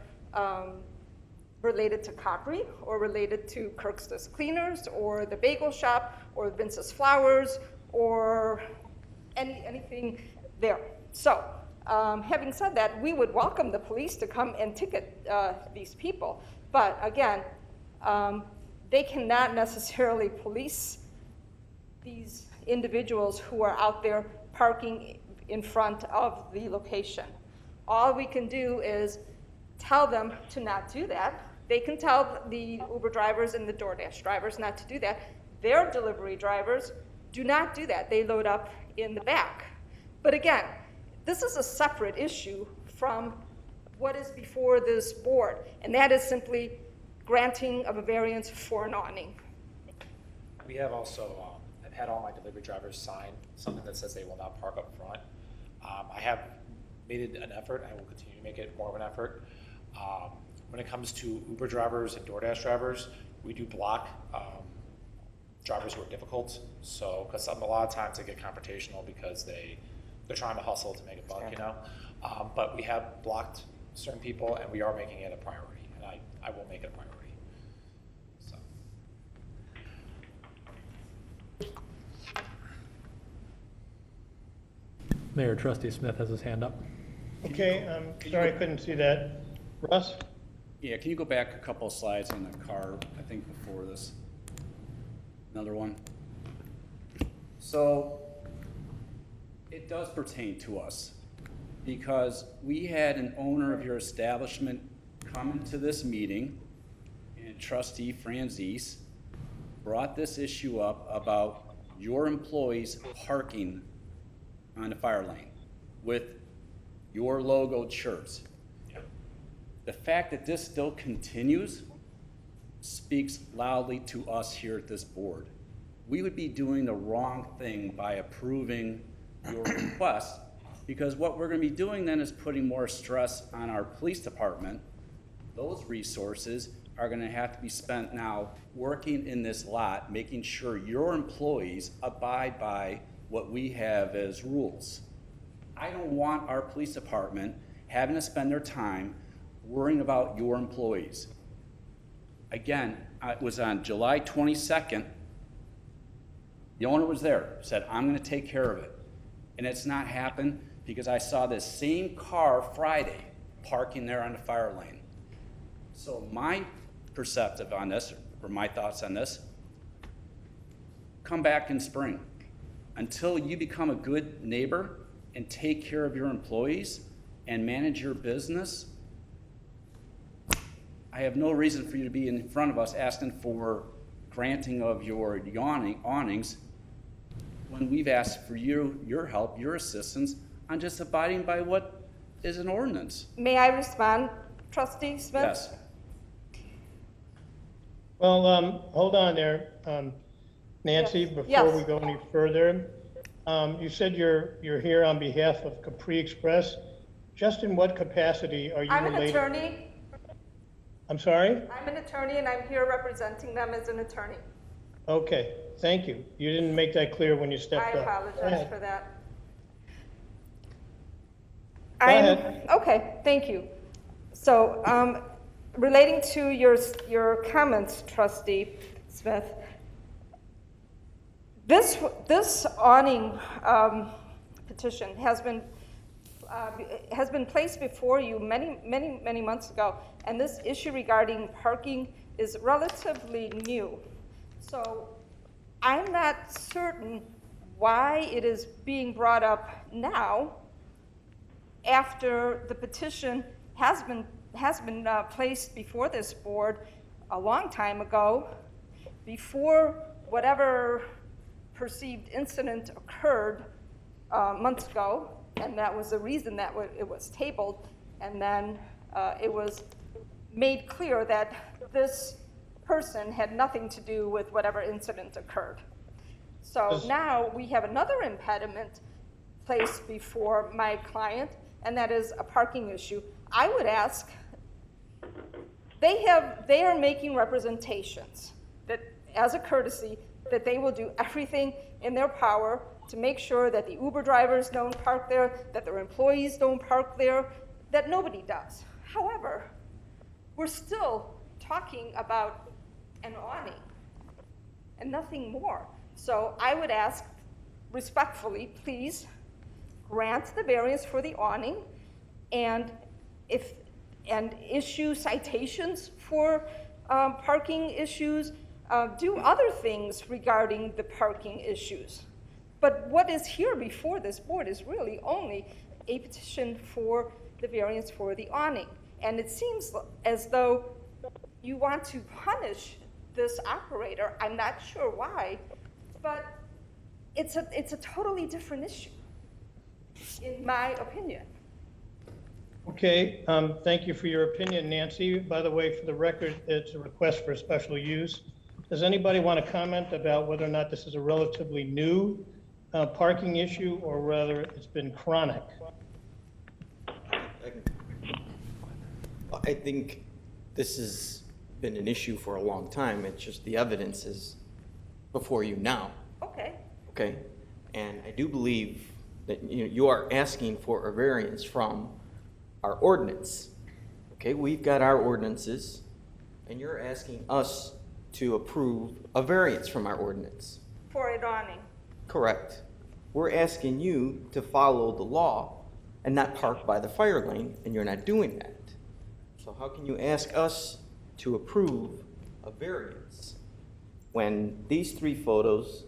related to Capri or related to Kirksta's Cleaners or the Bagel Shop or Vince's Flowers or anything there. So having said that, we would welcome the police to come and ticket these people. But again, they cannot necessarily police these individuals who are out there parking in front of the location. All we can do is tell them to not do that. They can tell the Uber drivers and the DoorDash drivers not to do that. Their delivery drivers do not do that. They load up in the back. But again, this is a separate issue from what is before this board, and that is simply granting of a variance for an awning. We have also, I've had all my delivery drivers sign something that says they will not park up front. I have made it an effort, and I will continue to make it more of an effort. When it comes to Uber drivers and DoorDash drivers, we do block drivers who are difficult. So, because a lot of times they get confrontational because they're trying to hustle to make a buck, you know. But we have blocked certain people, and we are making it a priority, and I will make it a priority. So. Mayor, Trustee Smith has his hand up. Okay, sorry I couldn't see that. Russ? Yeah, can you go back a couple of slides on the car, I think before this? Another one. So it does pertain to us because we had an owner of your establishment come into this meeting, and Trustee Franzese brought this issue up about your employees parking on the fire lane with your logoed shirts. The fact that this still continues speaks loudly to us here at this board. We would be doing the wrong thing by approving your request, because what we're going to be doing then is putting more stress on our police department. Those resources are going to have to be spent now working in this lot, making sure your employees abide by what we have as rules. I don't want our police department having to spend their time worrying about your employees. Again, it was on July 22nd. The owner was there, said, I'm going to take care of it. And it's not happened because I saw this same car Friday parking there on the fire lane. So my perspective on this, or my thoughts on this, come back in spring. Until you become a good neighbor and take care of your employees and manage your business, I have no reason for you to be in front of us asking for granting of your awnings when we've asked for your help, your assistance on just abiding by what is an ordinance. May I respond, Trustee Smith? Yes. Well, hold on there, Nancy, Yes. before Yes. we go any further. You said you're here on behalf of Capri Express. Just in what capacity are you I'm an related? attorney. I'm sorry? I'm an attorney, and I'm here representing them as an attorney. Okay, thank you. You didn't make that clear when you I stepped up. Go apologize ahead. for that. Go ahead. Okay, thank you. So, relating to your comments, Trustee Smith, this awning petition has been placed before you many months ago, and this issue regarding parking is relatively new. So I'm not certain why it is being brought up now after the petition has been placed before this board a long time ago, before whatever perceived incident occurred months ago, and that was the reason that it was tabled, and then it was made clear that this person had nothing to do with whatever incident occurred. So now we have another impediment placed before my client, and that is a parking issue. I would ask, they are making representations that, as a courtesy, that they will do everything in their power to make sure that the Uber drivers don't park there, that their employees don't park there, that nobody does. However, we're still talking about an awning and nothing more. So I would ask respectfully, please grant the variance for the awning and issue citations for parking issues, do other things regarding the parking issues. But what is here before this board is really only a petition for the variance for the awning. And it seems as though you want to punish this operator. I'm not sure why, but it's a totally different issue, in my opinion. Okay, thank you for your opinion, Nancy. By the way, for the record, it's a request for a special use. Does anybody want to comment about whether or not this is a relatively new parking issue, or whether it's been chronic? I think this has been an issue for a long time. It's just the evidence is before you now. Okay. Okay? And I do believe that you are asking for a variance from our ordinance. Okay, we've got our ordinances, and you're asking us to approve a variance from our ordinance. For an awning. Correct. We're asking you to follow the law and not park by the fire lane, and you're not doing that. So how can you ask us to approve a variance when these three photos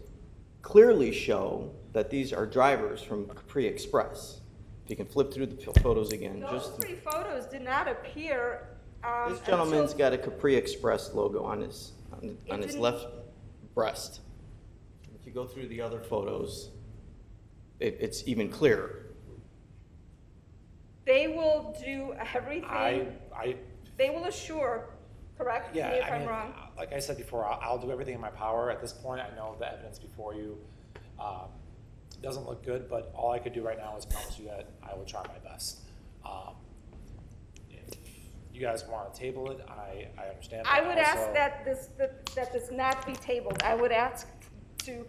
clearly show that these are drivers from Capri Express? If you can flip through the photos again. Those three photos did not appear This gentleman's until, got a Capri Express logo on his didn't- left breast. If you go through the other photos, it's even clearer. they will do everything. I They will assure, correct me Yeah, if I I'm mean, wrong. like I said before, I'll do everything in my power. At this point, I know the evidence before you doesn't look good, but all I could do right now is promise you that I will try my best. If you guys want to table it, I understand. I but would ask also- that this not be tabled. I would ask to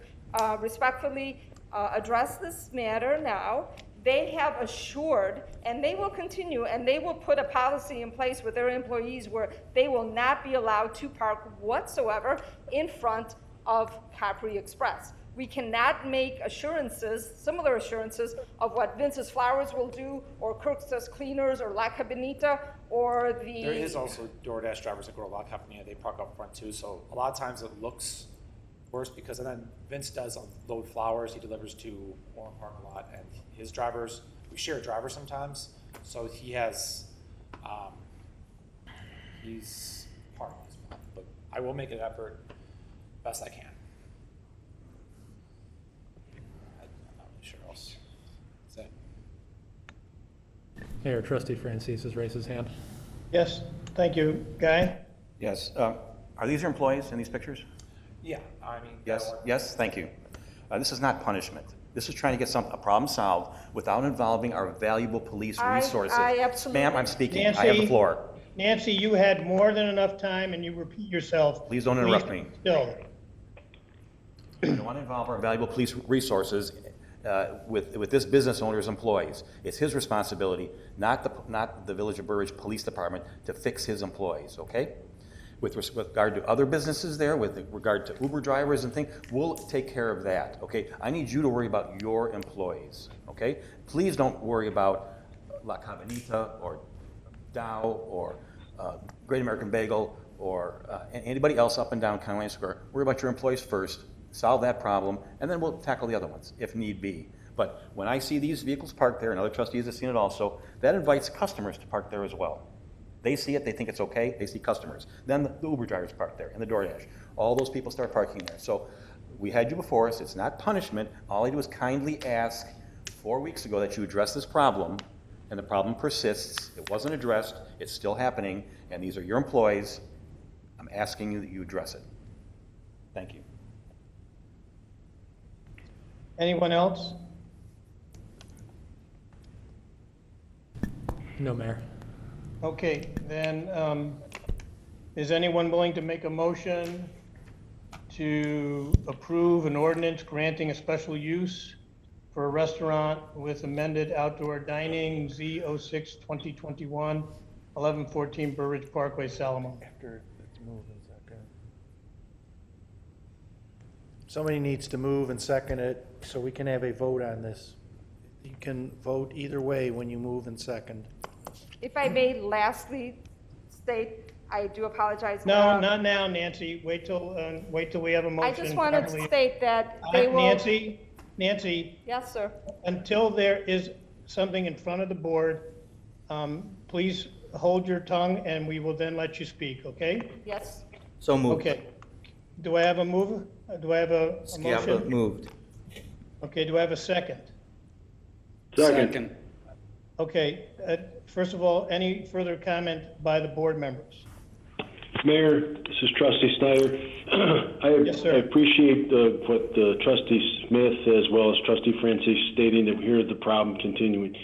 respectfully address this matter now. They have assured, and they will continue, and they will put a policy in place with their employees where they will not be allowed to park whatsoever in front of Capri Express. We cannot make assurances, similar assurances, of what Vince's Flowers will do, or Kirk's Cleaners, or La Cabanita, or the... There is also DoorDash drivers that go to La Cabanita, they park up front too, so a lot of times it looks worse because, and then Vince does unload flowers, he delivers to Warren Parking Lot, and his drivers, we share drivers sometimes, so he has, he's parking as well, but I will make an effort best I can. I'm not really sure else. Is that? Mayor, Trustee Francis has raised his hand. Yes, thank you. Guy? Yes. Are these your employees in these pictures? Yeah, I mean. Yes, yes, thank you. This is not punishment. This is trying to get a problem solved without involving our valuable police resources. I absolutely- Ma'am, I'm speaking. I have the floor. Nancy, you had more than enough time, and you repeat yourself. Please don't interrupt me. Still. I don't want to involve our valuable police resources with this business owner's employees. It's his responsibility, not the Village of Burbridge Police Department, to fix his employees, okay? With regard to other businesses there, with regard to Uber drivers and things, we'll take care of that, okay? I need you to worry about your employees, okay? Please don't worry about La Cabanita or Dow or Great American Bagel or anybody else up and down County Line Square. Worry about your employees first, solve that problem, and then we'll tackle the other ones if need be. But when I see these vehicles parked there, and other trustees have seen it also, that invites customers to park there as well. They see it, they think it's okay, they see customers. Then the Uber drivers park there, and the DoorDash. All those people start parking there. So we had you before us, it's not punishment. All I do is kindly ask 4 weeks ago that you address this problem, and the problem persists. It wasn't addressed, it's still happening, and these are your employees. I'm asking you that you address it. Thank you. Anyone else? No, Mayor. Okay, then, is anyone willing to make a motion to approve an ordinance granting a special use for a restaurant with amended outdoor dining, Z06 2021, 1114 Burridge Parkway, Salamo? After it's moved and second. Somebody needs to move and second it so we can have a vote on this. You can vote either way when you move and second. If I may lastly state, I do apologize. No, not now, Nancy. Wait till we have a I motion. just wanted to properly- state that they will. Nancy, Yes, sir. until there is something in front of the board, please hold your tongue and we will then let you speak, okay? Yes. So moved. Okay. Do I have a move? Do I have a Schiappa motion? moved. Okay, do I have a second? Second. Okay, first of all, any further comment by the board members? Mayor, this is Trustee Snyder. Yes, sir. I appreciate what Trustee Smith as well as Trustee Francis stating that we hear the problem continuing.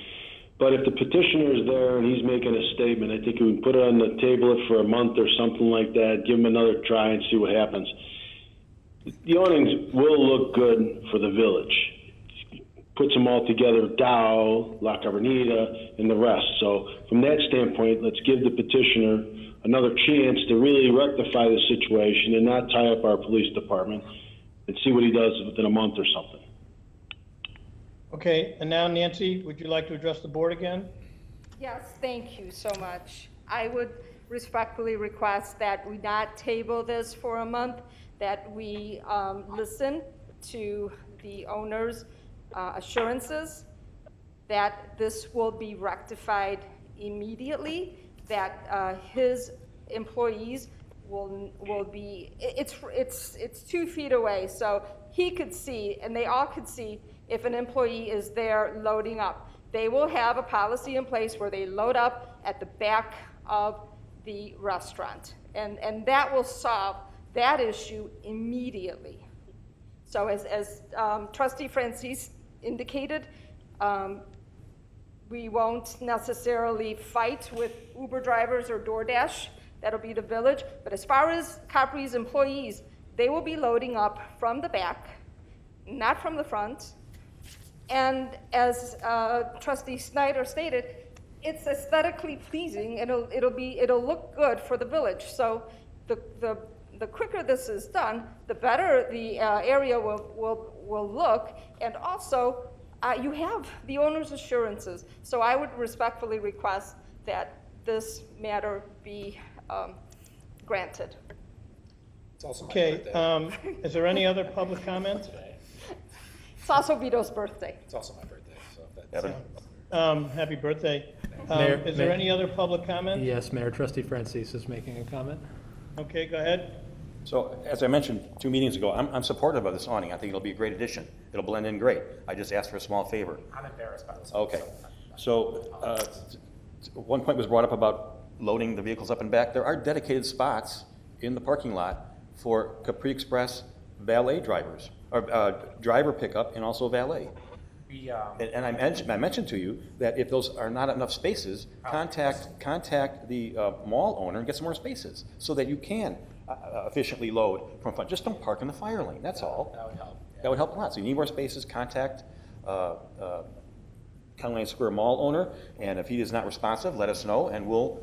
But if the petitioner is there and he's making a statement, I think we can put it on the table for a month or something like that, give him another try and see what happens. The awnings will look good for the village. Puts them all together, Dow, La Carbonita, and the rest. So from that standpoint, let's give the petitioner another chance to really rectify the situation and not tie up our police department and see what he does within a month or something. Okay, and now Nancy, would you like to address the board again? Yes, thank you so much. I would respectfully request that we not table this for a month, that we listen to the owner's assurances that this will be rectified immediately, that his employees will be, it's 2 feet away, so he could see, and they all could see, if an employee is there loading up. They will have a policy in place where they load up at the back of the restaurant, and that will solve that issue immediately. So as Trustee Francis indicated, we won't necessarily fight with Uber drivers or DoorDash. That'll be the village. But as far as Capri's employees, they will be loading up from the back, not from the front. And as Trustee Snyder stated, it's aesthetically pleasing, and it'll look good for the village. So the quicker this is done, the better the area will look, and also you have the owner's assurances. So I would respectfully request that this matter be granted. It's also my Okay, birthday. is there any other public comment? It's also Vito's birthday. It's also my birthday, so if that's. Evan? Happy birthday. Mayor- Is there Mayor- any other public comment? Yes, Mayor. Trustee Francis is making a comment. Okay, go ahead. So, as I mentioned 2 meetings ago, I'm supportive of this awning. I think it'll be a great addition. It'll blend in great. I just asked for a small favor. I'm embarrassed by this. Okay. So, one point was brought up about loading the vehicles up and back. There are dedicated spots in the parking lot for Capri Express valet drivers, or driver pickup and also valet. We, And I mentioned to you that if those are not enough spaces, contact the mall owner and get some more spaces so that you can efficiently load from front. Just don't park in the fire lane, that's all. that would help. Yeah. That would help a lot. So you need more spaces, contact County Line Square Mall owner, and if he is not responsive, let us know, and we'll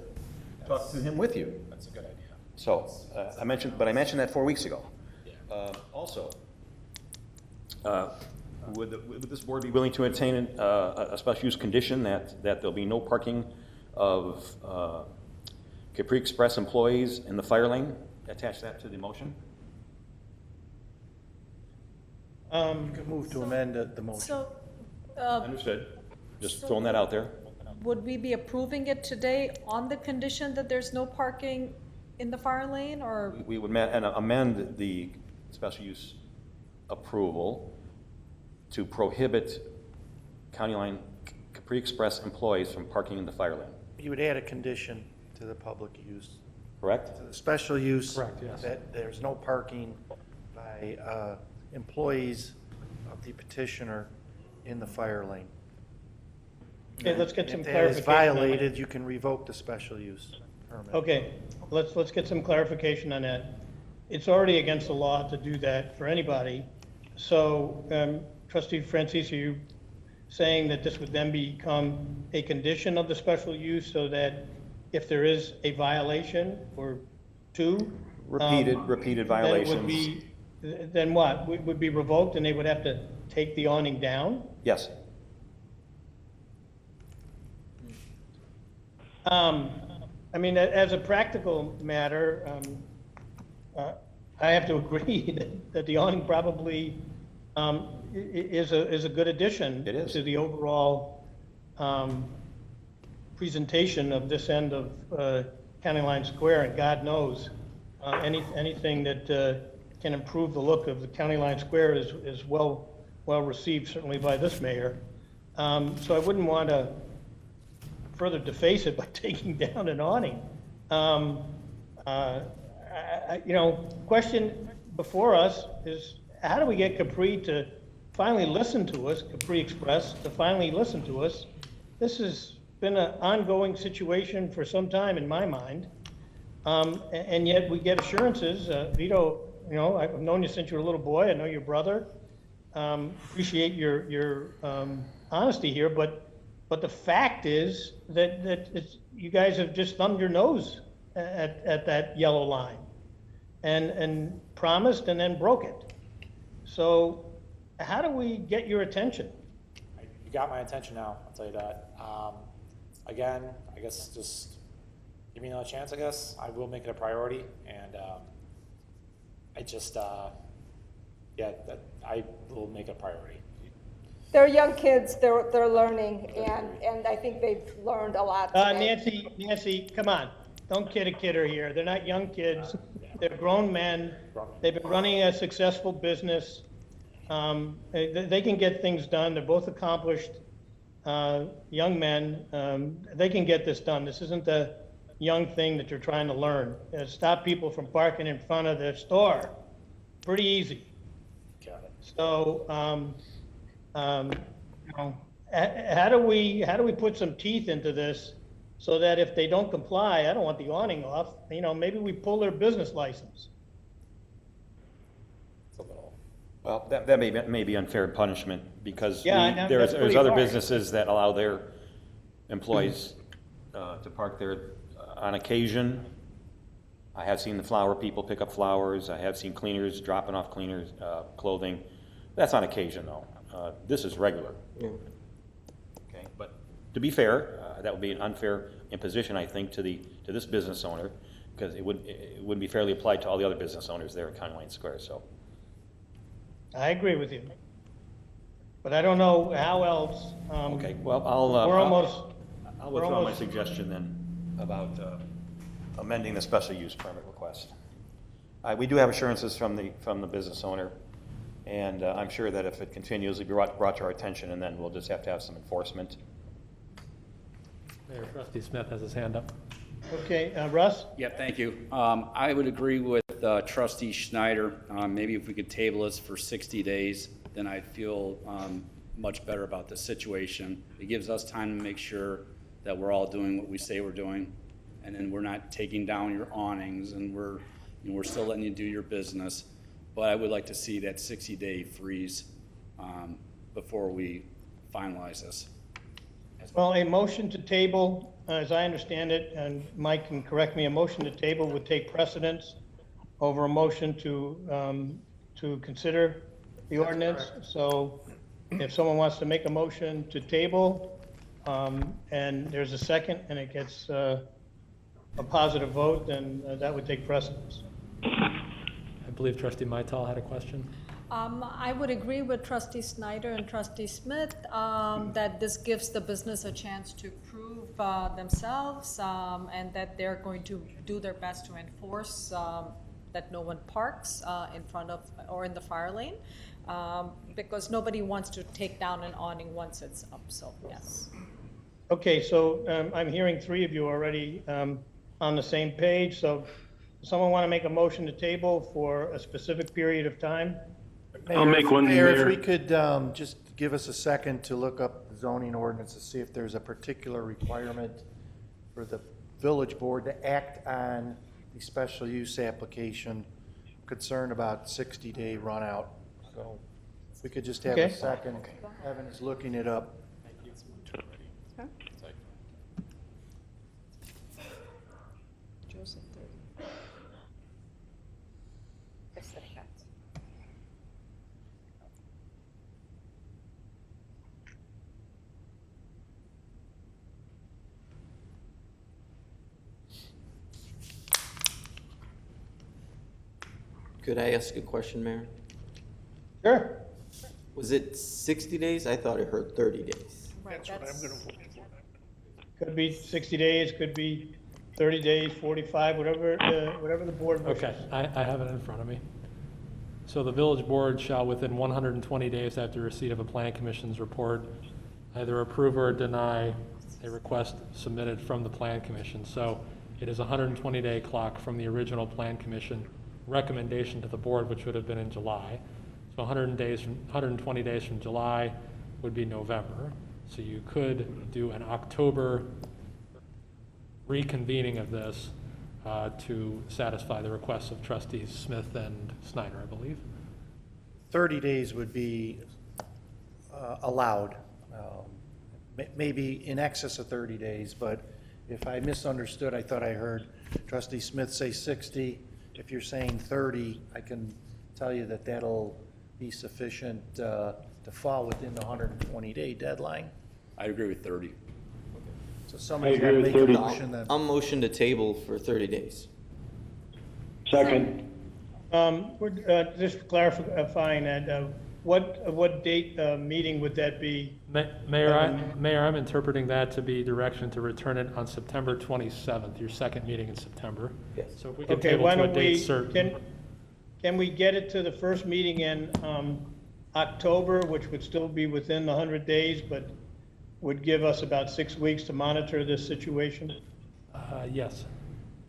talk to him with you. That's a good idea. So, I mentioned that 4 weeks ago. Also, would this board be willing to entertain a special use condition that there'll be no parking of Capri Express employees in the fire lane? Attach that to the motion? You can move to amend the motion. So, Understood. Just throwing that out there. would we be approving it today on the condition that there's no parking in the fire lane, or? We would amend the special use approval to prohibit County Line Capri Express employees from parking in the fire lane, You would add a condition to the public use. correct? The special use. Correct, yes. That there's no parking by employees of the petitioner in the fire lane. Okay, let's get some If that is clarification. on that. violated, you can revoke the special use permit. Okay, let's get some clarification on that. It's already against the law to do that for anybody. So, trustee Francis, are you saying that this would then become a condition of the special use so that if there is a violation or two? Repeated then it would violations. be- Then what? Would be revoked and they would have to take the awning down? Yes. I mean, as a practical matter, I have to agree that the awning probably is a good addition It is. to the overall presentation of this end of County Line Square, and God knows, anything that can improve the look of the County Line Square is well received, certainly by this mayor. So I wouldn't want to further deface it by taking down an awning. Question before us is, how do we get Capri to finally listen to us, Capri Express, to finally listen to us? This has been an ongoing situation for some time in my mind. And yet we get assurances. Vito, I've known you since you were a little boy. I know your brother. Appreciate your honesty here, but the fact is that you guys have just thumbed your nose at that yellow line and promised and then broke it. So how do we get your attention? You got my attention now, I'll tell you that. Again, I guess just give me another chance, I guess. I will make it a priority, and I will make it a priority. They're young kids, they're learning, and I think they've learned a lot today. Nancy, come on. Don't kid a kidder here. They're not young kids. They're grown men. They've been running a successful business. They can get things done. They're both accomplished young men. They can get this done. This isn't a young thing that you're trying to learn. Stop people from parking in front of their store. Pretty easy. Got it. So, how do we put some teeth into this so that if they don't comply, I don't want the awning off, maybe we pull their business license. It's a little. Well, that may be unfair punishment, because Yeah, I know, there's that's pretty other harsh. businesses that allow their employees to park there on occasion. I have seen the flower people pick up flowers. I have seen cleaners dropping off cleaners' clothing. That's on occasion, though. This is regular. Okay, but to be fair, that would be an unfair imposition, I think, to this business owner, because it wouldn't be fairly applied to all the other business owners there at County Line Square. So. I agree with you. But I don't know how else. Okay, well, We're almost. I'll we're withdraw my almost- suggestion then about amending the special use permit request. We do have assurances from the business owner, and I'm sure that if it continues, it'll be brought to our attention, and then we'll just have to have some enforcement. Mayor, Trustee Smith has his hand up. Okay, Russ? Yeah, thank you. I would agree with trustee Schneider. Maybe if we could table this for 60 days, then I'd feel much better about the situation. It gives us time to make sure that we're all doing what we say we're doing, and then we're not taking down your awnings, and we're still letting you do your business. But I would like to see that 60-day freeze before we finalize this. Well, a motion to table, as I understand it, and Mike can correct me, a motion to table would take precedence over a motion to consider the ordinance. So if someone wants to make a motion to table, and there's a second, and it gets a positive vote, then that would take precedence. I believe Trustee Mytal had a question. I would agree with Trustee Snyder and Trustee Smith that this gives the business a chance to prove themselves and that they're going to do their best to enforce that no one parks in front of or in the fire lane because nobody wants to take down an awning once it's up, so yes. Okay, so I'm hearing three of you already on the same page. So does someone want to make a motion to table for a specific period of time? I'll make one, Mayor, if Mayor. we could just give us a second to look up the zoning ordinance to see if there's a particular requirement for the village board to act on the special use application, concerned about 60-day run out. So if we could just have a Okay. second. Evan is looking it up. Joseph, 30. Yes, I got. Could I ask a question, Mayor? Sure. Was it 60 days? I thought I heard 30 days. That's what I'm gonna vote for. Could be 60 days, could be 30 days, 45, whatever the board wishes. Okay, I have it in front of me. So the village board shall, within 120 days after receipt of a plan commission's report, either approve or deny a request submitted from the plan commission. So it is a 120-day clock from the original plan commission recommendation to the board, which would have been in July. So 120 days from July would be November. So you could do an October reconvening of this to satisfy the requests of trustees Smith and Snyder, I believe. 30 days would be allowed, maybe in excess of 30 days, but if I misunderstood, I thought I heard trustee Smith say 60. If you're saying 30, I can tell you that that'll be sufficient to fall within the 120-day deadline. I agree with 30. So somebody's got agree to with make a 30. motion that. I'll motion to table for 30 days. Second. We're just clarifying that, what date meeting would that be? Mayor, I'm interpreting that to be direction to return it on September 27th, your second meeting in September. Yes. So if we could Okay, table why to a don't date we, certain. can we get it to the first meeting in October, which would still be within the 100 days, but would give us about 6 weeks to monitor this situation? Yes,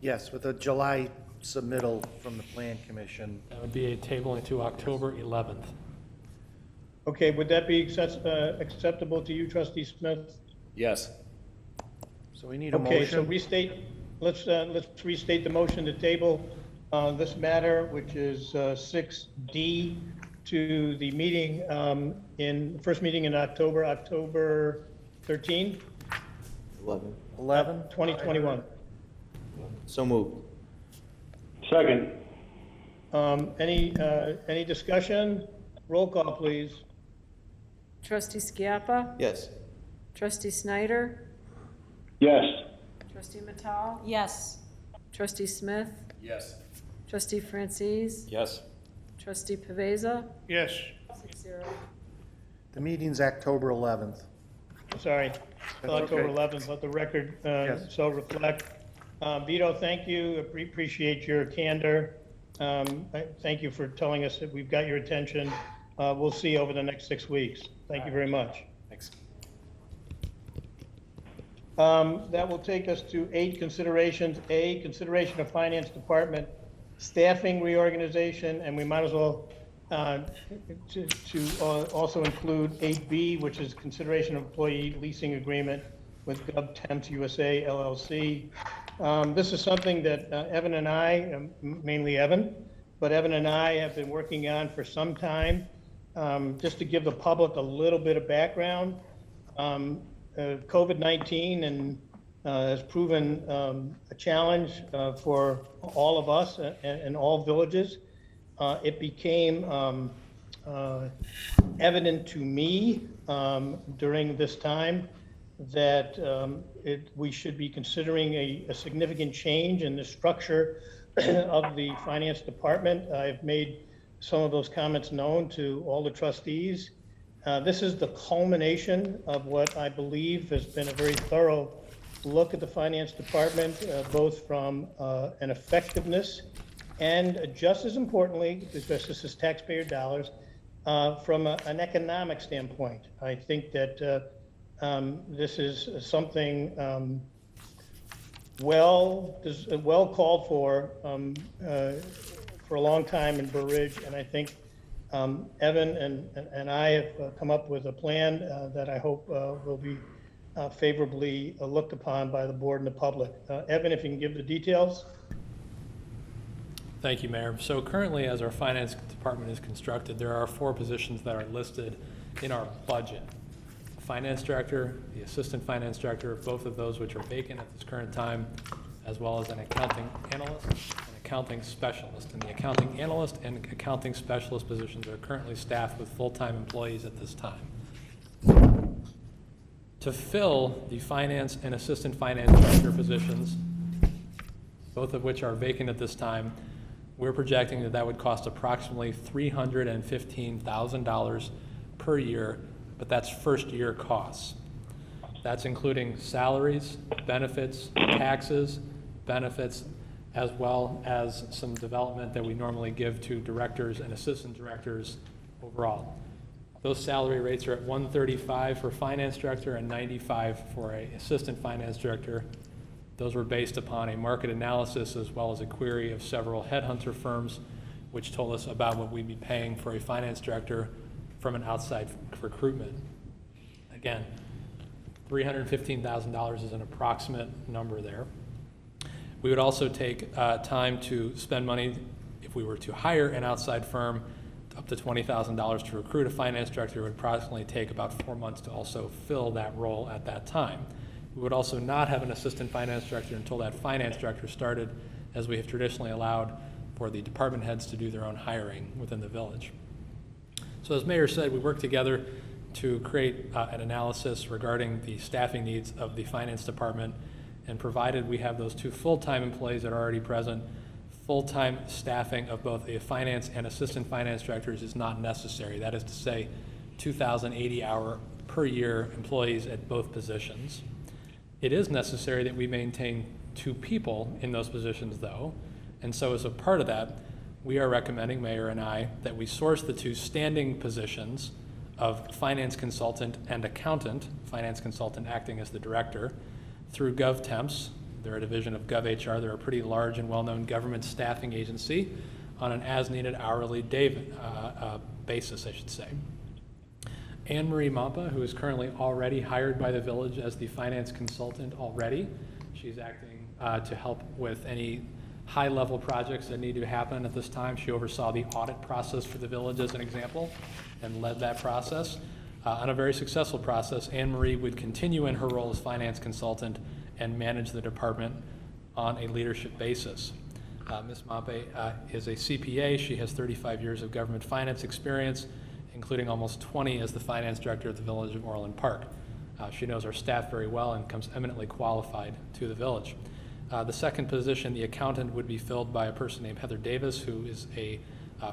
Yes, with a July submittal from the plan commission. that would be a tabling to October 11th. Okay, would that be acceptable to you, trustee Smith? Yes. So we need a Okay, so motion. let's restate the motion to table this matter, which is 6D, to the meeting first meeting in October 13, 11. 2021. So moved. Second. Any discussion? Roll call, please. Trustee Skiappa? Yes. Trustee Snyder? Yes. Trustee Matal? Yes. Trustee Smith? Yes. Trustee Francis? Yes. Trustee Paveza? Yes. 6-0. The meeting's October 11th. Sorry, That's October okay. 11th, let the record Yes. so reflect. Vito, thank you, appreciate your candor. Thank you for telling us that we've got your attention. We'll see you over the next 6 weeks. Thank you very much. Thanks. That will take us to 8 considerations. A, consideration of Finance Department staffing reorganization, and we might as well also include 8B, which is consideration of employee leasing agreement with GovTemps USA LLC. This is something that Evan and I, mainly Evan, but Evan and I have been working on for some time. Just to give the public a little bit of background, COVID-19 has proven a challenge for all of us and all villages. It became evident to me during this time that we should be considering a significant change in the structure of the finance department. I've made some of those comments known to all the trustees. This is the culmination of what I believe has been a very thorough look at the finance department, both from an effectiveness and, just as importantly, because this is taxpayer dollars, from an economic standpoint. I think that this is something well called for a long time in Burr Ridge, and I think Evan and I have come up with a plan that I hope will be favorably looked upon by the board and the public. Evan, if you can give the details. Thank you, Mayor. So currently, as our finance department is constructed, there are 4 positions that are listed in our budget. The finance director, the assistant finance director, both of those which are vacant at this current time, as well as an accounting analyst and accounting specialist. And the accounting analyst and accounting specialist positions are currently staffed with full-time employees at this time. To fill the finance and assistant finance director positions, both of which are vacant at this time, we're projecting that that would cost approximately $315,000 per year, but that's first-year costs. That's including salaries, benefits, taxes, benefits, as well as some development that we normally give to directors and assistant directors overall. Those salary rates are at $135 for finance director and $95 for an assistant finance director. Those were based upon a market analysis as well as a query of several headhunter firms, which told us about what we'd be paying for a finance director from an outside recruitment. Again, $315,000 is an approximate number there. We would also take time to spend money if we were to hire an outside firm, up to $20,000 to recruit a finance director. It would approximately take about 4 months to also fill that role at that time. We would also not have an assistant finance director until that finance director started, as we have traditionally allowed for the department heads to do their own hiring within the village. So as Mayor said, we worked together to create an analysis regarding the staffing needs of the finance department, and provided we have those 2 full-time employees that are already present, full-time staffing of both a finance and assistant finance directors is not necessary. That is to say, 2,080 hour per year employees at both positions. It is necessary that we maintain 2 people in those positions, though, and so as a part of that, we are recommending, Mayor and I, that we source the 2 standing positions of finance consultant and accountant, finance consultant acting as the director, through GovTemps. They're a division of GovHR. They're a pretty large and well-known government staffing agency on an as-needed hourly basis, I should say. Anne Marie Mampa, who is currently already hired by the village as the finance consultant already. She's acting to help with any high-level projects that need to happen at this time. She oversaw the audit process for the village as an example and led that process. On a very successful process, Anne Marie would continue in her role as finance consultant and manage the department on a leadership basis. Ms. Mampe is a CPA. She has 35 years of government finance experience, including almost 20 as the finance director at the Village of Orland Park. She knows our staff very well and comes eminently qualified to the village. The second position, the accountant, would be filled by a person named Heather Davis, who is a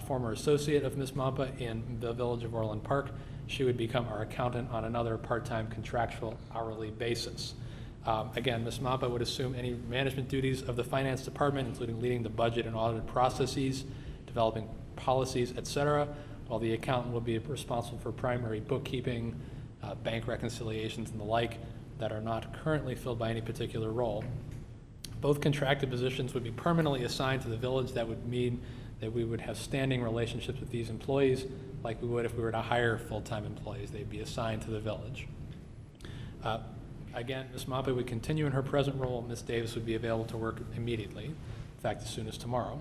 former associate of Ms. Mampa in the Village of Orland Park. She would become our accountant on another part-time contractual hourly basis. Again, Ms. Mampa would assume any management duties of the finance department, including leading the budget and audit processes, developing policies, etc., while the accountant will be responsible for primary bookkeeping, bank reconciliations, and the like that are not currently filled by any particular role. Both contracted positions would be permanently assigned to the village. That would mean that we would have standing relationships with these employees like we would if we were to hire full-time employees. They'd be assigned to the village. Again, Ms. Mampe would continue in her present role. Ms. Davis would be available to work immediately, in fact, as soon as tomorrow.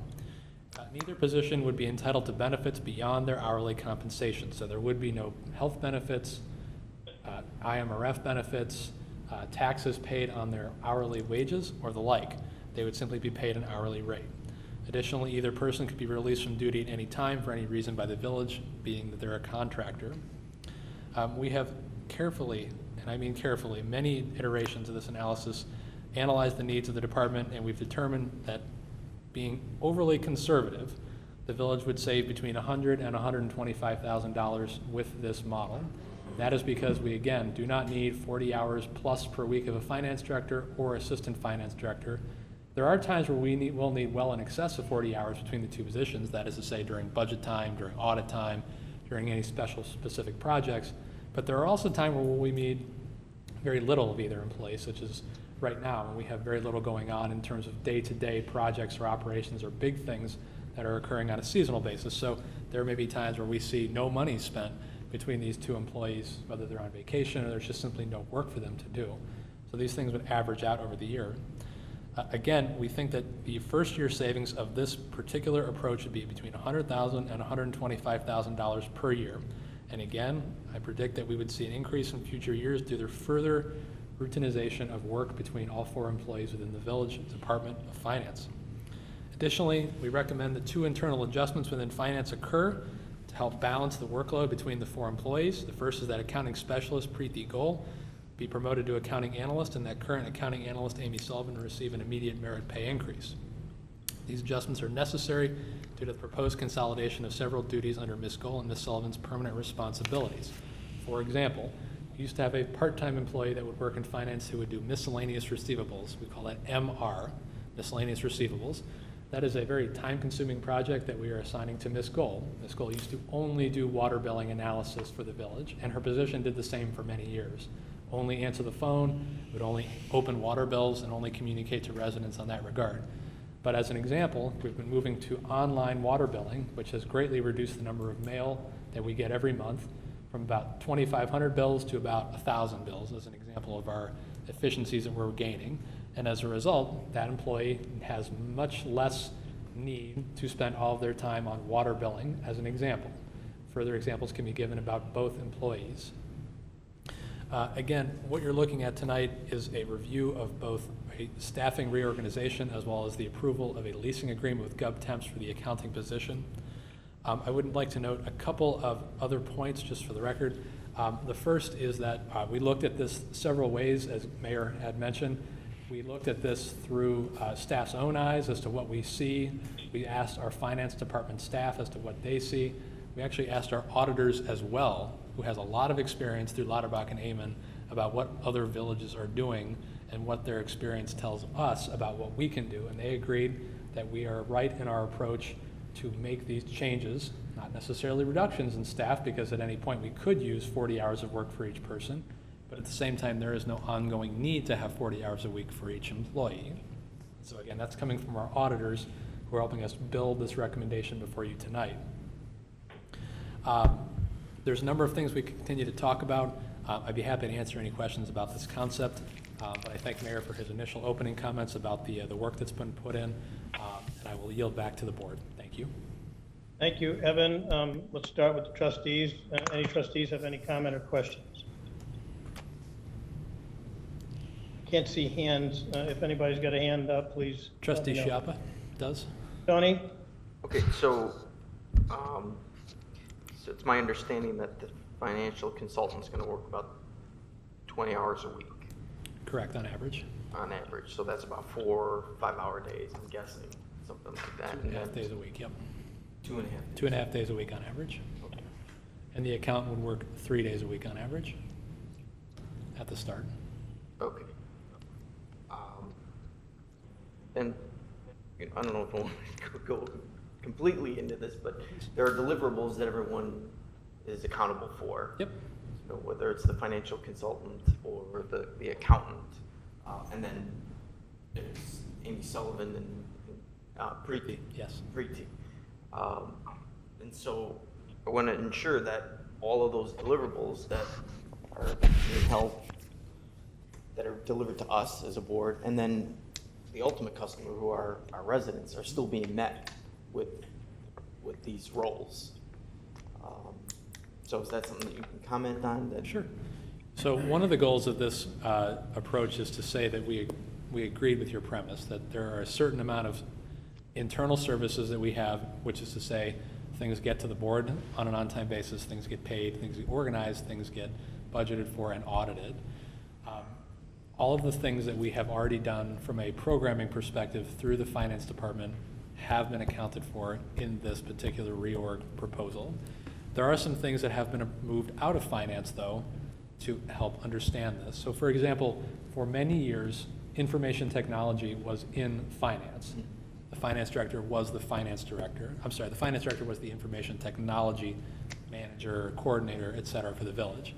Neither position would be entitled to benefits beyond their hourly compensation, so there would be no health benefits, IMRF benefits, taxes paid on their hourly wages, or the like. They would simply be paid an hourly rate. Additionally, either person could be released from duty at any time for any reason by the village, being that they're a contractor. We have carefully, and I mean carefully, many iterations of this analysis, analyzed the needs of the department, and we've determined that being overly conservative, the village would save between $100,000 and $125,000 with this model. That is because we, again, do not need 40 hours plus per week of a finance director or assistant finance director. There are times where we will need well in excess of 40 hours between the 2 positions, that is to say during budget time, during audit time, during any special specific projects. But there are also times where we need very little of either employee, such as right now when we have very little going on in terms of day-to-day projects or operations or big things that are occurring on a seasonal basis. So there may be times where we see no money spent between these two employees, whether they're on vacation or there's just simply no work for them to do. So these things would average out over the year. Again, we think that the first year savings of this particular approach would be between $100,000 and $125,000 per year. And again, I predict that we would see an increase in future years due to further routinization of work between all 4 employees within the Village Department of Finance. Additionally, we recommend that 2 internal adjustments within finance occur to help balance the workload between the 4 employees. The first is that accounting specialist Preeti Goel be promoted to accounting analyst, and that current accounting analyst Amy Sullivan receive an immediate merit pay increase. These adjustments are necessary due to the proposed consolidation of several duties under Ms. Goel and Ms. Sullivan's permanent responsibilities. For example, we used to have a part-time employee that would work in finance who would do miscellaneous receivables. We call that MR, miscellaneous receivables. That is a very time-consuming project that we are assigning to Ms. Goel. Ms. Goel used to only do water billing analysis for the village, and her position did the same for many years. Only answer the phone, would only open water bills, and only communicate to residents on that regard. But as an example, we've been moving to online water billing, which has greatly reduced the number of mail that we get every month from about 2,500 bills to about 1,000 bills, as an example of our efficiencies that we're gaining. And as a result, that employee has much less need to spend all of their time on water billing, as an example. Further examples can be given about both employees. Again, what you're looking at tonight is a review of both a staffing reorganization as well as the approval of a leasing agreement with GovTemps for the accounting position. I would like to note a couple of other points just for the record. The first is that we looked at this several ways, as Mayor had mentioned. We looked at this through staff's own eyes as to what we see. We asked our finance department staff as to what they see. We actually asked our auditors as well, who has a lot of experience through Lauterbach and Amen, about what other villages are doing and what their experience tells us about what we can do. And they agreed that we are right in our approach to make these changes, not necessarily reductions in staff, because at any point we could use 40 hours of work for each person, but at the same time there is no ongoing need to have 40 hours a week for each employee. So again, that's coming from our auditors who are helping us build this recommendation before you tonight. There's a number of things we can continue to talk about. I'd be happy to answer any questions about this concept, but I thank Mayor for his initial opening comments about the work that's been put in, and I will yield back to the board. Thank you. Thank you, Evan. Let's start with the trustees. Any trustees have any comment or questions? Can't see hands. If anybody's got a hand up, please. Trustee Schiappa does. Tony? Okay, so it's my understanding that the financial consultant's gonna work about 20 hours a week. Correct, on average. On average, so that's about 4 5-hour days, I'm guessing, something like that. 2.5 days a week, yep. 2.5. 2.5 days a week on average. Okay. And the accountant would work 3 days a week on average at the start. Okay. And you know, I don't know if I want to go completely into this, but there are deliverables that everyone is accountable for. Yep. So whether it's the financial consultant or the accountant, and then there's Amy Sullivan and Preeti. Yes. Preeti. And so I want to ensure that all of those deliverables that are being held, that are delivered to us as a board, and then the ultimate customer, who are our residents, are still being met with these roles. So is that something that you can comment on? Sure. So one of the goals of this approach is to say that we agreed with your premise, that there are a certain amount of internal services that we have, which is to say things get to the board on an on-time basis, things get paid, things get organized, things get budgeted for and audited. All of the things that we have already done from a programming perspective through the finance department have been accounted for in this particular reorg proposal. There are some things that have been moved out of finance, though, to help understand this. So for example, for many years, information technology was in finance. The finance director was the finance director. I'm sorry, the finance director was the information technology manager, coordinator, et cetera, for the village.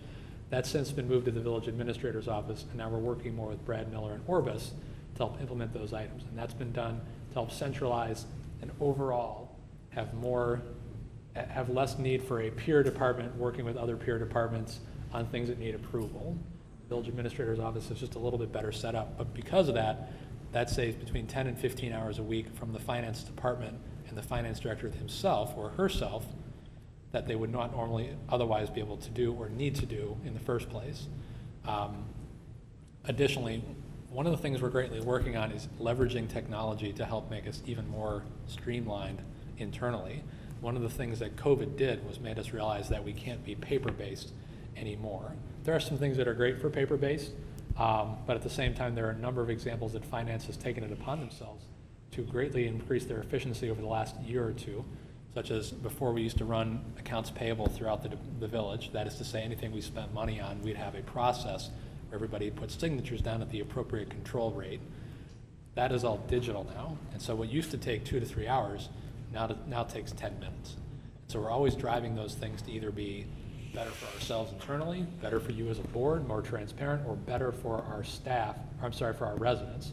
That's since been moved to the village administrator's office, and now we're working more with Brad Miller and Orbis to help implement those items. And that's been done to help centralize an overall have less need for a peer department working with other peer departments on things that need approval. The village administrator's office is just a little bit better set up, but because of that, that saves between 10 and 15 hours a week from the finance department and the finance director himself or herself that they would not normally otherwise be able to do or need to do in the first place. Additionally, one of the things we're greatly working on is leveraging technology to help make us even more streamlined internally. One of the things that COVID did was made us realize that we can't be paper-based anymore. There are some things that are great for paper-based, but at the same time, there are a number of examples that finance has taken it upon themselves to greatly increase their efficiency over the last year or two, such as before we used to run accounts payable throughout the village. That is to say, anything we spent money on, we'd have a process where everybody put signatures down at the appropriate control rate. That is all digital now, and so what used to take 2 to 3 hours now takes 10 minutes. So we're always driving those things to either be better for ourselves internally, better for you as a board, more transparent, or better for our staff, for our residents.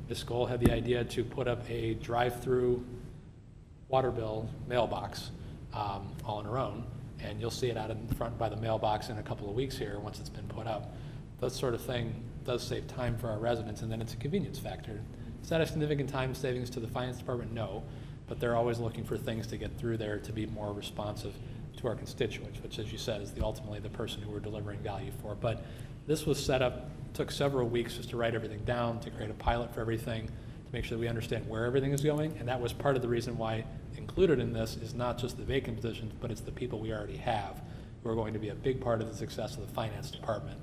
Ms. Skoll had the idea to put up a drive-through water bill mailbox all on her own, and you'll see it out in front by the mailbox in a couple of weeks here once it's been put up. That sort of thing does save time for our residents, and then it's a convenience factor. Is that a significant time savings to the finance department? No, but they're always looking for things to get through there to be more responsive to our constituents, which, as you said, is ultimately the person who we're delivering value for. But this was set up, took several weeks just to write everything down, to create a pilot for everything, to make sure that we understand where everything is going, and that was part of the reason why included in this is not just the vacant positions, but it's the people we already have who are going to be a big part of the success of the finance department.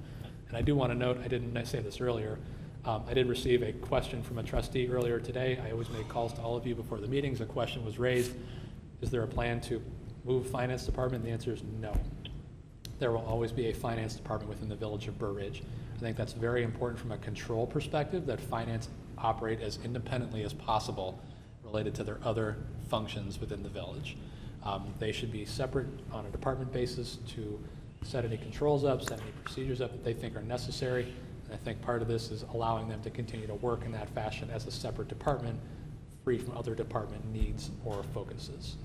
And I do want to note, I didn't say this earlier, I did receive a question from a trustee earlier today. I always make calls to all of you before the meetings. A question was raised, is there a plan to move finance department? The answer is no. There will always be a finance department within the village of Burr Ridge. I think that's very important from a control perspective, that finance operate as independently as possible related to their other functions within the village. They should be separate on a department basis to set any controls up, set any procedures up that they think are necessary. And I think part of this is allowing them to continue to work in that fashion as a separate department, free from other department needs or focuses.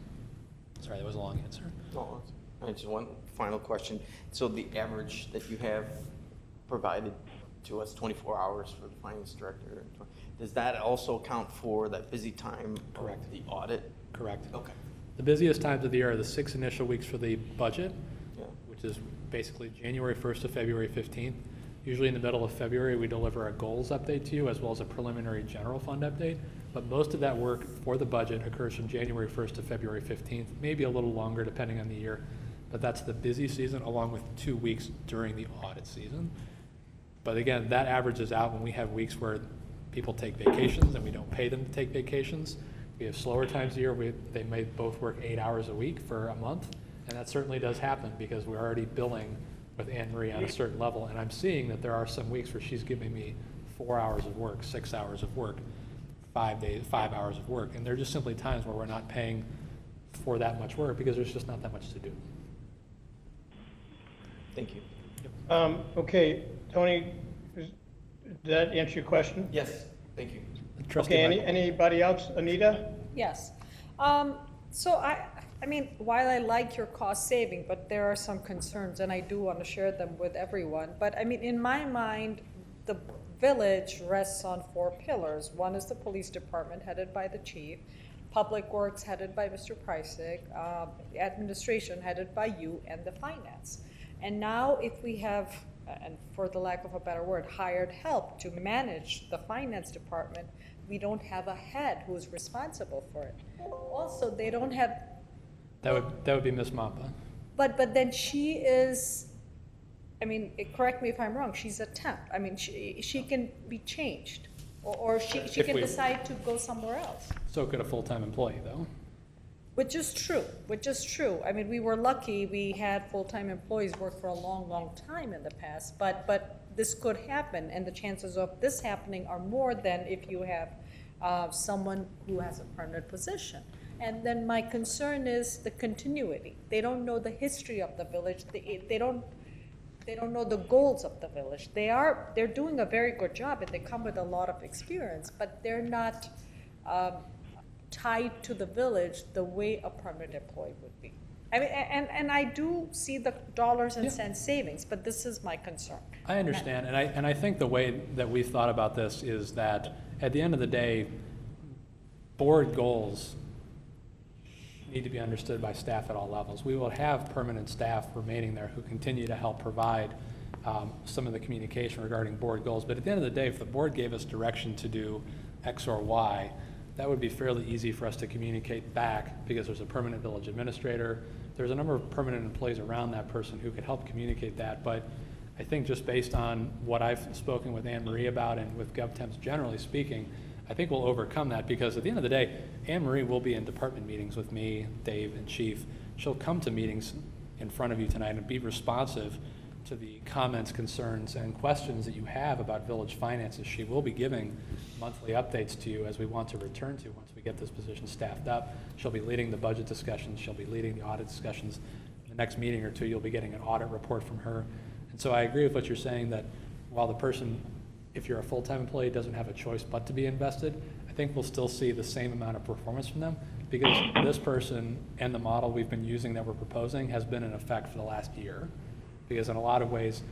Sorry, that was a long answer. No, I just one final question. So the average that you have provided to us, 24 hours for the finance director, does that also account for that busy time? Correct. Of the audit? Correct. Okay. The busiest times of the year are the 6 initial weeks for the budget, Yeah. which is basically January 1st to February 15th. Usually in the middle of February, we deliver a goals update to you as well as a preliminary general fund update. But most of that work for the budget occurs from January 1st to February 15th, maybe a little longer depending on the year. But that's the busy season along with 2 weeks during the audit season. But again, that averages out when we have weeks where people take vacations and we don't pay them to take vacations. We have slower times of the year, they may both work 8 hours a week for a month. And that certainly does happen because we're already billing with Anne Marie on a certain level. And I'm seeing that there are some weeks where she's giving me 4 hours of work, 6 hours of work, 5 hours of work. And there are just simply times where we're not paying for that much work because there's just not that much to do. Thank you. Okay, Tony, did that answer your question? Yes, thank you. Trustee Okay, Michael. anybody else? Anita? Yes. So I mean, while I like your cost saving, but there are some concerns, and I do want to share them with everyone. But I mean, in my mind, the village rests on 4 pillars. One is the police department headed by the chief, public works headed by Mr. Preissig, administration headed by you, and the finance. And now if we have, and for the lack of a better word, hired help to manage the finance department, we don't have a head who's responsible for it. Also, they don't have. That would be Ms. Mampa. But then she is, I mean, correct me if I'm wrong, she's a temp. I mean, she can be changed, or she If can we- decide to go somewhere else. So could a full-time employee, though. Which is true. I mean, we were lucky, we had full-time employees work for a long, long time in the past, but this could happen, and the chances of this happening are more than if you have someone who has a permanent position. And then my concern is the continuity. They don't know the history of the village. They don't know the goals of the village. They're doing a very good job, and they come with a lot of experience, but they're not tied to the village the way a permanent employee would be. I mean, and I do see the dollars and cents savings, but this is my concern. I understand, and I think the way that we've thought about this is that at the end of the day, board goals need to be understood by staff at all levels. We will have permanent staff remaining there who continue to help provide some of the communication regarding board goals, but at the end of the day, if the board gave us direction to do X or Y, that would be fairly easy for us to communicate back because there's a permanent village administrator. There's a number of permanent employees around that person who could help communicate that, but I think just based on what I've spoken with Anne Marie about and with GovTemps generally speaking, I think we'll overcome that because at the end of the day, Anne Marie will be in department meetings with me, Dave, and Chief. She'll come to meetings in front of you tonight and be responsive to the comments, concerns, and questions that you have about village finances. She will be giving monthly updates to you as we want to return to once we get this position staffed up. She'll be leading the budget discussions. She'll be leading the audit discussions. In the next meeting or two, you'll be getting an audit report from her. And so I agree with what you're saying that while the person, if you're a full-time employee, doesn't have a choice but to be invested, I think we'll still see the same amount of performance from them because this person and the model we've been using that we're proposing has been in effect for the last year. Because in a lot of ways,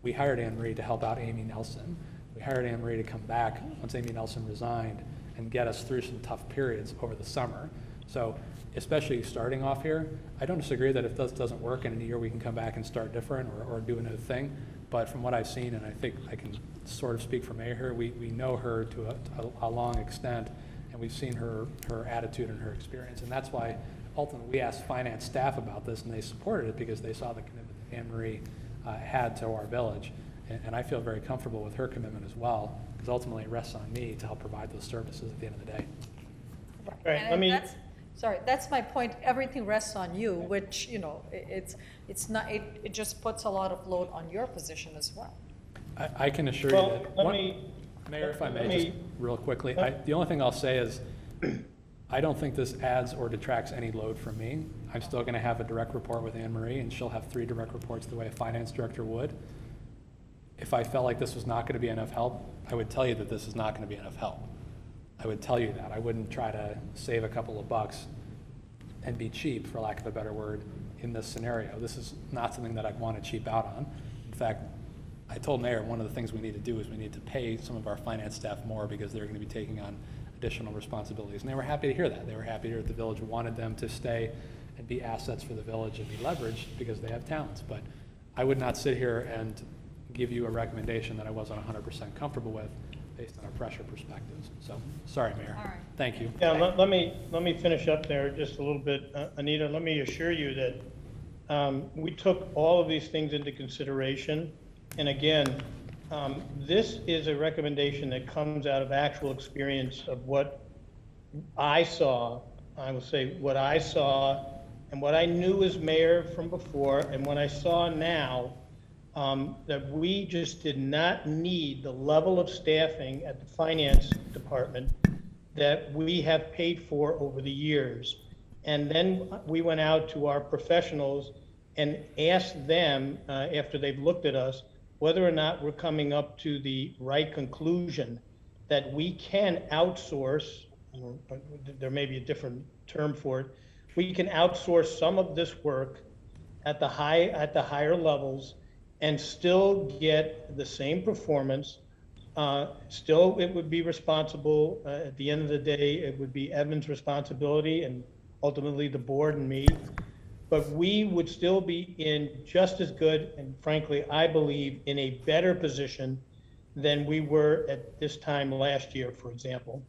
we hired Anne Marie to help out Amy Nelson. We hired Anne Marie to come back once Amy Nelson resigned and get us through some tough periods over the summer. So especially starting off here, I don't disagree that if this doesn't work in a year, we can come back and start different or do another thing. But from what I've seen, and I think I can sort of speak for Mayor here, we know her to a long extent, and we've seen her attitude and her experience. And that's why ultimately we asked finance staff about this, and they supported it because they saw the commitment that Anne Marie had to our village. And I feel very comfortable with her commitment as well, because ultimately it rests on me to help provide those services at the end of the day. Right, let me, Sorry, that's my point. Everything rests on you, which, you know, it's not, it just puts a lot of load on your position as well. I can assure Well, you that. let me- Mayor, if I let may, me- just real quickly, the only thing I'll say is, I don't think this adds or detracts any load from me. I'm still gonna have a direct report with Anne Marie, and she'll have 3 direct reports the way a finance director would. If I felt like this was not gonna be enough help, I would tell you that this is not gonna be enough help. I would tell you that. I wouldn't try to save a couple of bucks and be cheap, for lack of a better word, in this scenario. This is not something that I'd want to cheap out on. In fact, I told Mayor one of the things we need to do is we need to pay some of our finance staff more because they're going to be taking on additional responsibilities. And they were happy to hear that. They were happy to hear that the village wanted them to stay and be assets for the village and be leveraged because they have talents. But I would not sit here and give you a recommendation that I wasn't 100% comfortable with based on our pressure perspectives. So, sorry, Mayor. All right. Thank you. yeah, let me finish up there just a little bit. Anita, let me assure you that we took all of these things into consideration. And again, this is a recommendation that comes out of actual experience of what I saw, I will say what I saw and what I knew as mayor from before and what I saw now, that we just did not need the level of staffing at the finance department that we have paid for over the years. And then we went out to our professionals and asked them, after they've looked at us, whether or not we're coming up to the right conclusion that we can outsource, or there may be a different term for it, we can outsource some of this work at the higher levels and still get the same performance. Still, it would be responsible. At the end of the day, it would be Evan's responsibility and ultimately the board and me. But we would still be in just as good and frankly, I believe, in a better position than we were at this time last year, for example.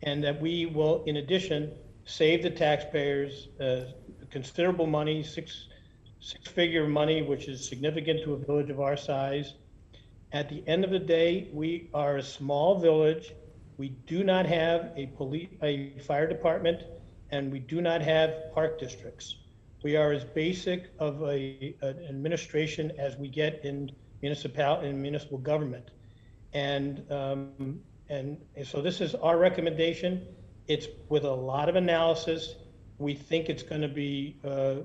And that we will, in addition, save the taxpayers considerable money, six-figure money, which is significant to a village of our size. At the end of the day, we are a small village. We do not have a fire department, and we do not have park districts. We are as basic of an administration as we get in municipal government. And so this is our recommendation. It's with a lot of analysis. We think it's going to be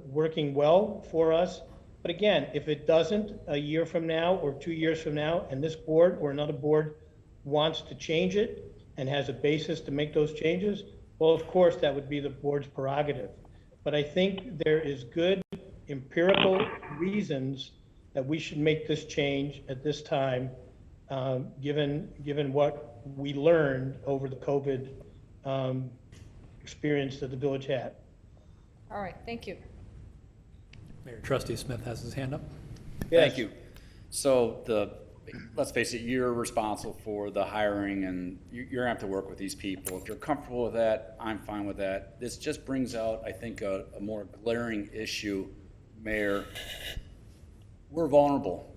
working well for us. But again, if it doesn't a year from now or 2 years from now, and this board or another board wants to change it and has a basis to make those changes, well, of course, that would be the board's prerogative. But I think there is good empirical reasons that we should make this change at this time, given what we learned over the COVID experience that the village had. All right, thank you. Mayor, Trustee Smith has his hand up. Thank you. So let's face it, you're responsible for the hiring, and you're gonna have to work with these people. If you're comfortable with that, I'm fine with that. This just brings out, I think, a more glaring issue, Mayor. We're vulnerable.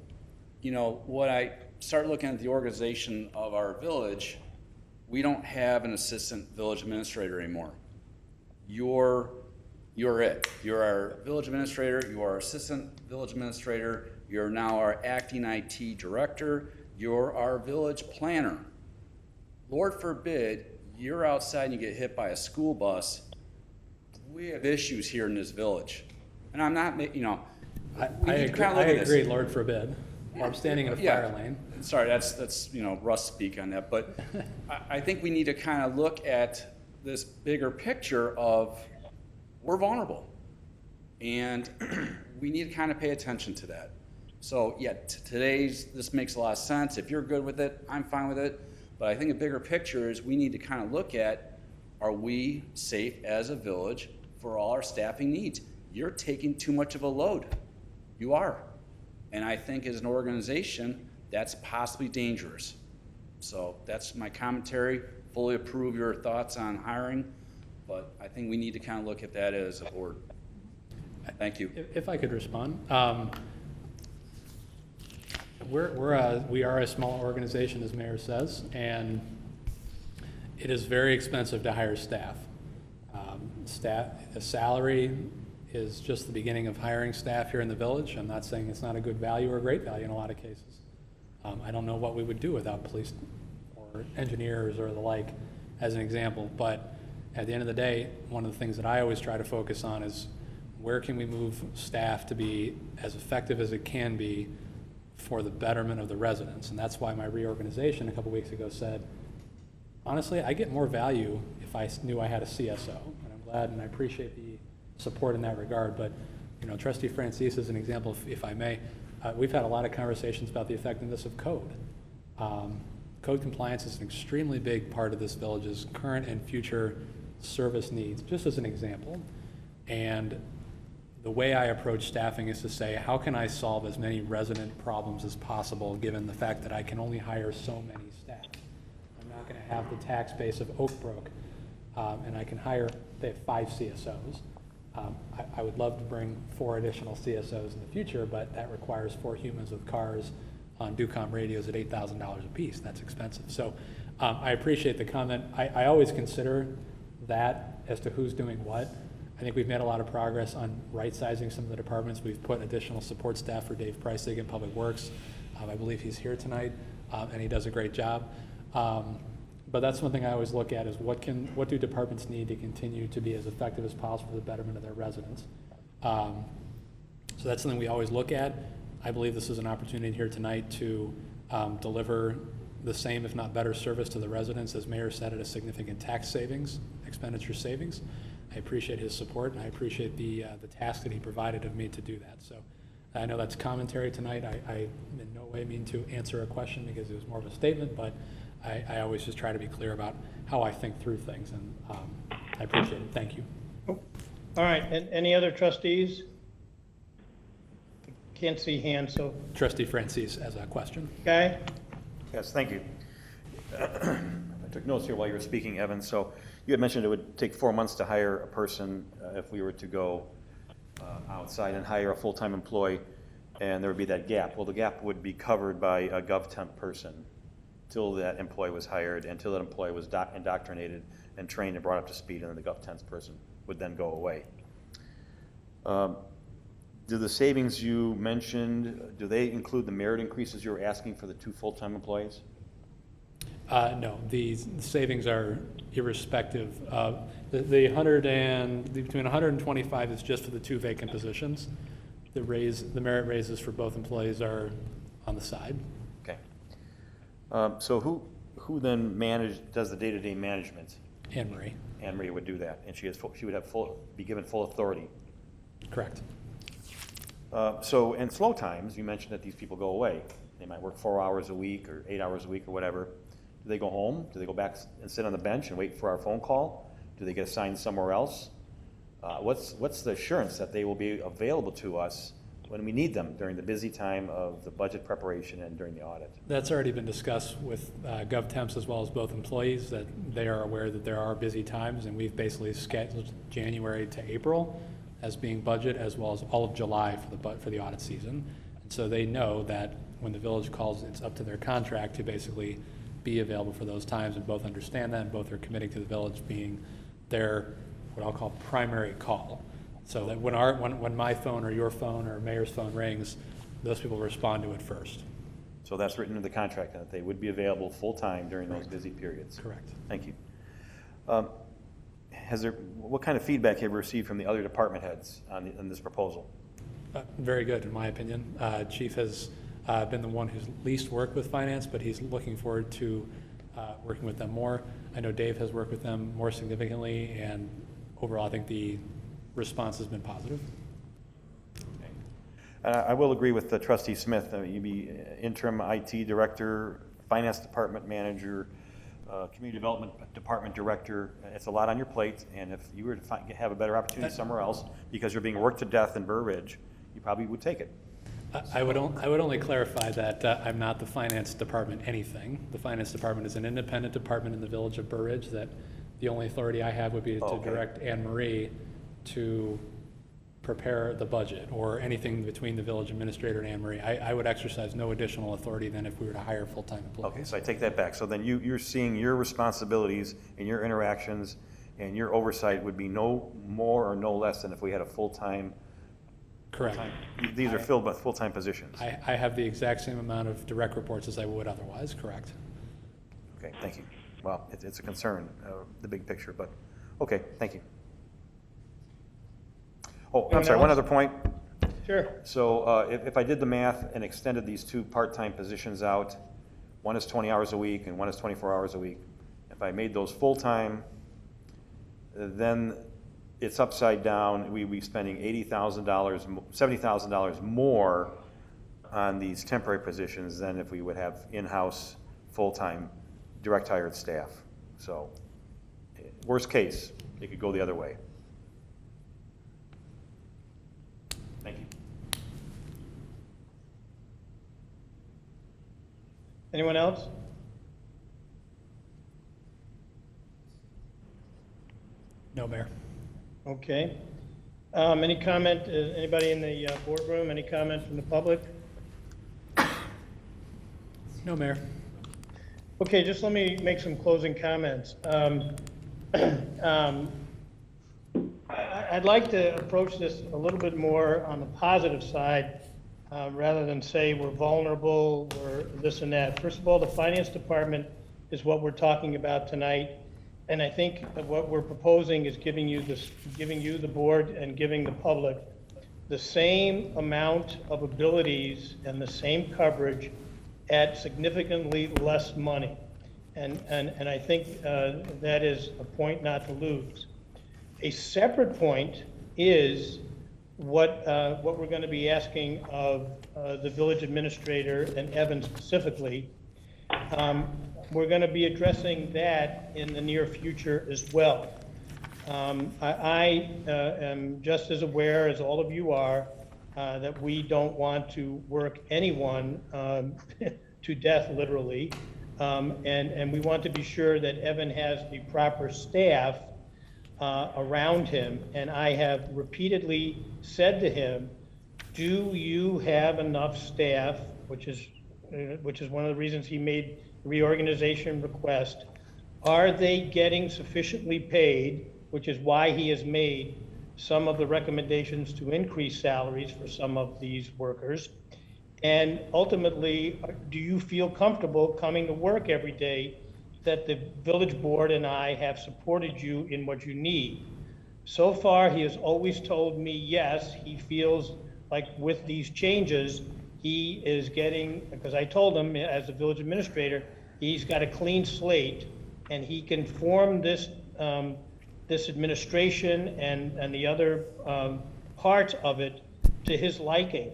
You know, when I start looking at the organization of our village, we don't have an assistant village administrator anymore. You're it. You're our village administrator, you are our assistant village administrator, you're now our acting IT director, you're our village planner. Lord forbid, you're outside and you get hit by a school bus. We have issues here in this village. And I'm not, you know, I agree, Lord forbid. I'm standing in a fire lane. Sorry, that's you know, Russ speak on that, but I think we need to kind of look at this bigger picture of we're vulnerable, and we need to kind of pay attention to that. So yeah, this makes a lot of sense. If you're good with it, I'm fine with it. But I think a bigger picture is we need to kind of look at, are we safe as a village for all our staffing needs? You're taking too much of a load. You are. And I think as an organization, that's possibly dangerous. So that's my commentary. Fully approve your thoughts on hiring, but I think we need to kind of look at that as a board. Thank you. If I could respond. We are a small organization, as Mayor says, and it is very expensive to hire staff. A salary is just the beginning of hiring staff here in the village. I'm not saying it's not a good value or a great value in a lot of cases. I don't know what we would do without police or engineers or the like, as an example. But at the end of the day, one of the things that I always try to focus on is where can we move staff to be as effective as it can be for the betterment of the residents. And that's why my reorganization a couple weeks ago said, honestly, I get more value if I knew I had a CSO. And I'm glad and I appreciate the support in that regard. But, you know, Trustee Francis is an example, if I may. We've had a lot of conversations about the effectiveness of code. Code compliance is an extremely big part of this village's current and future service needs, just as an example. And the way I approach staffing is to say, how can I solve as many resident problems as possible, given the fact that I can only hire so many staff? I'm not going to have the tax base of Oak Brook, and I can hire, they have 5 CSOs. I would love to bring 4 additional CSOs in the future, but that requires 4 humans with cars on Ducom radios at $8,000 a piece. That's expensive. So I appreciate the comment. I always consider that as to who's doing what. I think we've made a lot of progress on right-sizing some of the departments. We've put additional support staff for Dave Preissig in Public Works. I believe he's here tonight, and he does a great job. But that's one thing I always look at is what do departments need to continue to be as effective as possible for the betterment of their residents. So that's something we always look at. I believe this is an opportunity here tonight to deliver the same, if not better, service to the residents. As Mayor said, at a significant tax savings, expenditure savings. I appreciate his support, and I appreciate the task that he provided of me to do that. So I know that's commentary tonight. I in no way mean to answer a question because it was more of a statement, but I always just try to be clear about how I think through things, and I appreciate it. Thank you. All right, and any other trustees? Can't see hands, so. Trustee Francis has a question. Guy? Yes, thank you. I took notes here while you were speaking, Evan. So you had mentioned it would take 4 months to hire a person if we were to go outside and hire a full-time employee, and there would be that gap. Well, the gap would be covered by a GovTemp person till that employee was hired, until that employee was indoctrinated and trained and brought up to speed, and then the GovTemp person would then go away. Do the savings you mentioned, do they include the merit increases you were asking for the 2 full-time employees? No, the savings are irrespective of between 125 is just for the 2 vacant positions. The merit raises for both employees are on the side. Okay. So who then does the day-to-day management? Anne Marie. Anne Marie would do that, and she would have be given full authority. Correct. So in slow times, you mentioned that these people go away. They might work 4 hours a week or 8 hours a week or whatever. Do they go home? Do they go back and sit on the bench and wait for our phone call? Do they get assigned somewhere else? What's the assurance that they will be available to us when we need them during the busy time of the budget preparation and during the audit? That's already been discussed with GovTemps as well as both employees, that they are aware that there are busy times, and we've basically scheduled January to April as being budget, as well as all of July for the audit season. And so they know that when the village calls, it's up to their contract to basically be available for those times, and both understand that, and both are committing to the village being their, what I'll call, primary call. So that when my phone or your phone or mayor's phone rings, those people respond to it first. So that's written in the contract, that they would be available full-time during those busy periods. Correct. Thank you. What kind of feedback have you received from the other department heads on this proposal? Very good, in my opinion. Chief has been the one who's least worked with finance, but he's looking forward to working with them more. I know Dave has worked with them more significantly, and overall, I think the response has been positive. I will agree with Trustee Smith. You'd be interim IT director, finance department manager, community development department director. It's a lot on your plate, and if you were to have a better opportunity somewhere else because you're being worked to death in Burr Ridge, you probably would take it. I would only clarify that I'm not the finance department anything. The finance department is an independent department in the village of Burr Ridge that the only authority I have would be to direct Anne Marie to prepare the budget, or anything between the village administrator and Anne Marie. I would exercise no additional authority than if we were to hire full-time employees. Okay, so I take that back. So then you're seeing your responsibilities and your interactions and your oversight would be no more or no less than if we had a full-time. Correct. These are filled by full-time positions. I have the exact same amount of direct reports as I would otherwise, correct. Okay, thank you. Well, it's a concern, the big picture, but, okay, thank you. Oh, I'm sorry, one other point. Sure. So if I did the math and extended these two part-time positions out, one is 20 hours a week and one is 24 hours a week. If I made those full-time, then it's upside down. We'd be spending $80,000, $70,000 more on these temporary positions than if we would have in-house, full-time, direct hired staff. So worst case, it could go the other way. Thank you. Anyone else? No, Mayor. Okay. Any comment, anybody in the boardroom, any comment from the public? No, Mayor. Okay, just let me make some closing comments. I'd like to approach this a little bit more on the positive side, rather than say we're vulnerable or this and that. First of all, the finance department is what we're talking about tonight. And I think that what we're proposing is giving you, the board, and giving the public the same amount of abilities and the same coverage at significantly less money. And I think that is a point not to lose. A separate point is what we're going to be asking of the village administrator and Evan specifically. We're going to be addressing that in the near future as well. I am just as aware as all of you are that we don't want to work anyone to death, literally, and we want to be sure that Evan has the proper staff around him. And I have repeatedly said to him, do you have enough staff, which is one of the reasons he made reorganization request. Are they getting sufficiently paid, which is why he has made some of the recommendations to increase salaries for some of these workers? And ultimately, do you feel comfortable coming to work every day, that the village board and I have supported you in what you need? So far, he has always told me yes. He feels like with these changes, he is getting, because I told him as a village administrator, he's got a clean slate and he can form this this administration and the other parts of it to his liking.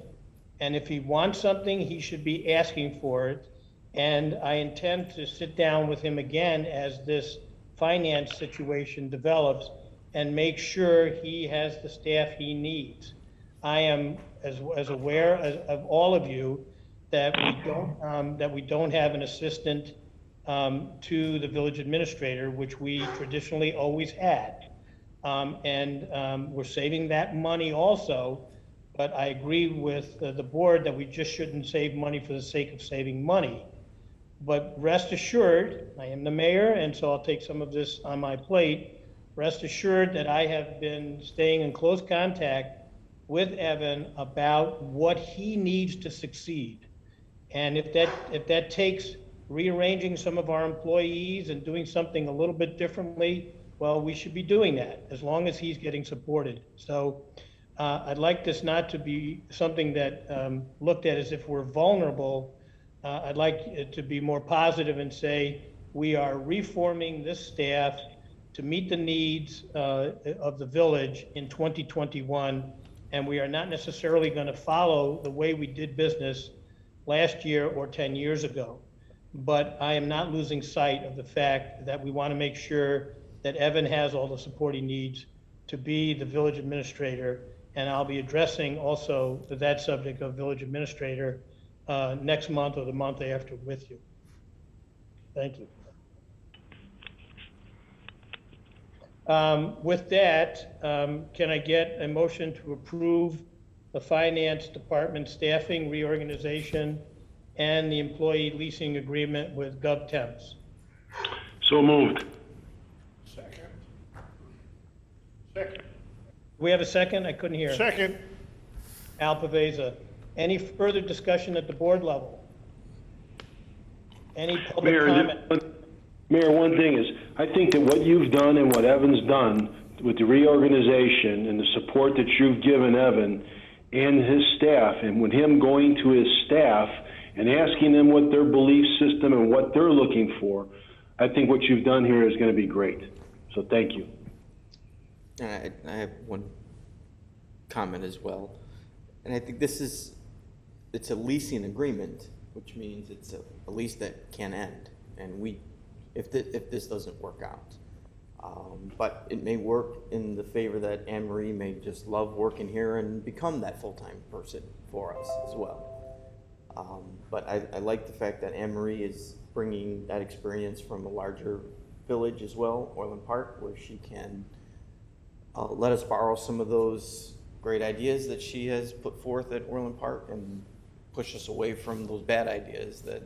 And if he wants something, he should be asking for it. And I intend to sit down with him again as this finance situation develops and make sure he has the staff he needs. I am as aware of all of you that we don't have an assistant to the village administrator, which we traditionally always had. We're saving that money also, but I agree with the board that we just shouldn't save money for the sake of saving money. But rest assured, I am the mayor, and so I'll take some of this on my plate. Rest assured that I have been staying in close contact with Evan about what he needs to succeed. And if that takes rearranging some of our employees and doing something a little bit differently, well, we should be doing that as long as he's getting supported. So I'd like this not to be something that looked at as if we're vulnerable. I'd like it to be more positive and say we are reforming this staff to meet the needs of the village in 2021, and we are not necessarily going to follow the way we did business last year or 10 years ago. But I am not losing sight of the fact that we want to make sure that Evan has all the support he needs to be the village administrator, and I'll be addressing also that subject of village administrator next month or the month after with you. Thank you. With that, can I get a motion to approve the finance department staffing reorganization and the employee leasing agreement with GovTemps? So moved. Second. We have a second? I couldn't hear. Second. Al Paveza. Any further discussion at the board level? Any public comment? Mayor, one thing is, I think that what you've done and what Evan's done with the reorganization and the support that you've given Evan and his staff, and with him going to his staff and asking them what their belief system and what they're looking for, I think what you've done here is going to be great. So thank you. I have one comment as well. And I think it's a leasing agreement, which means it's a lease that can end. And if this doesn't work out. But it may work in the favor that Anne Marie may just love working here and become that full-time person for us as well. But I like the fact that Anne Marie is bringing that experience from a larger village as well, Orland Park, where she can let us borrow some of those great ideas that she has put forth at Orland Park and push us away from those bad ideas that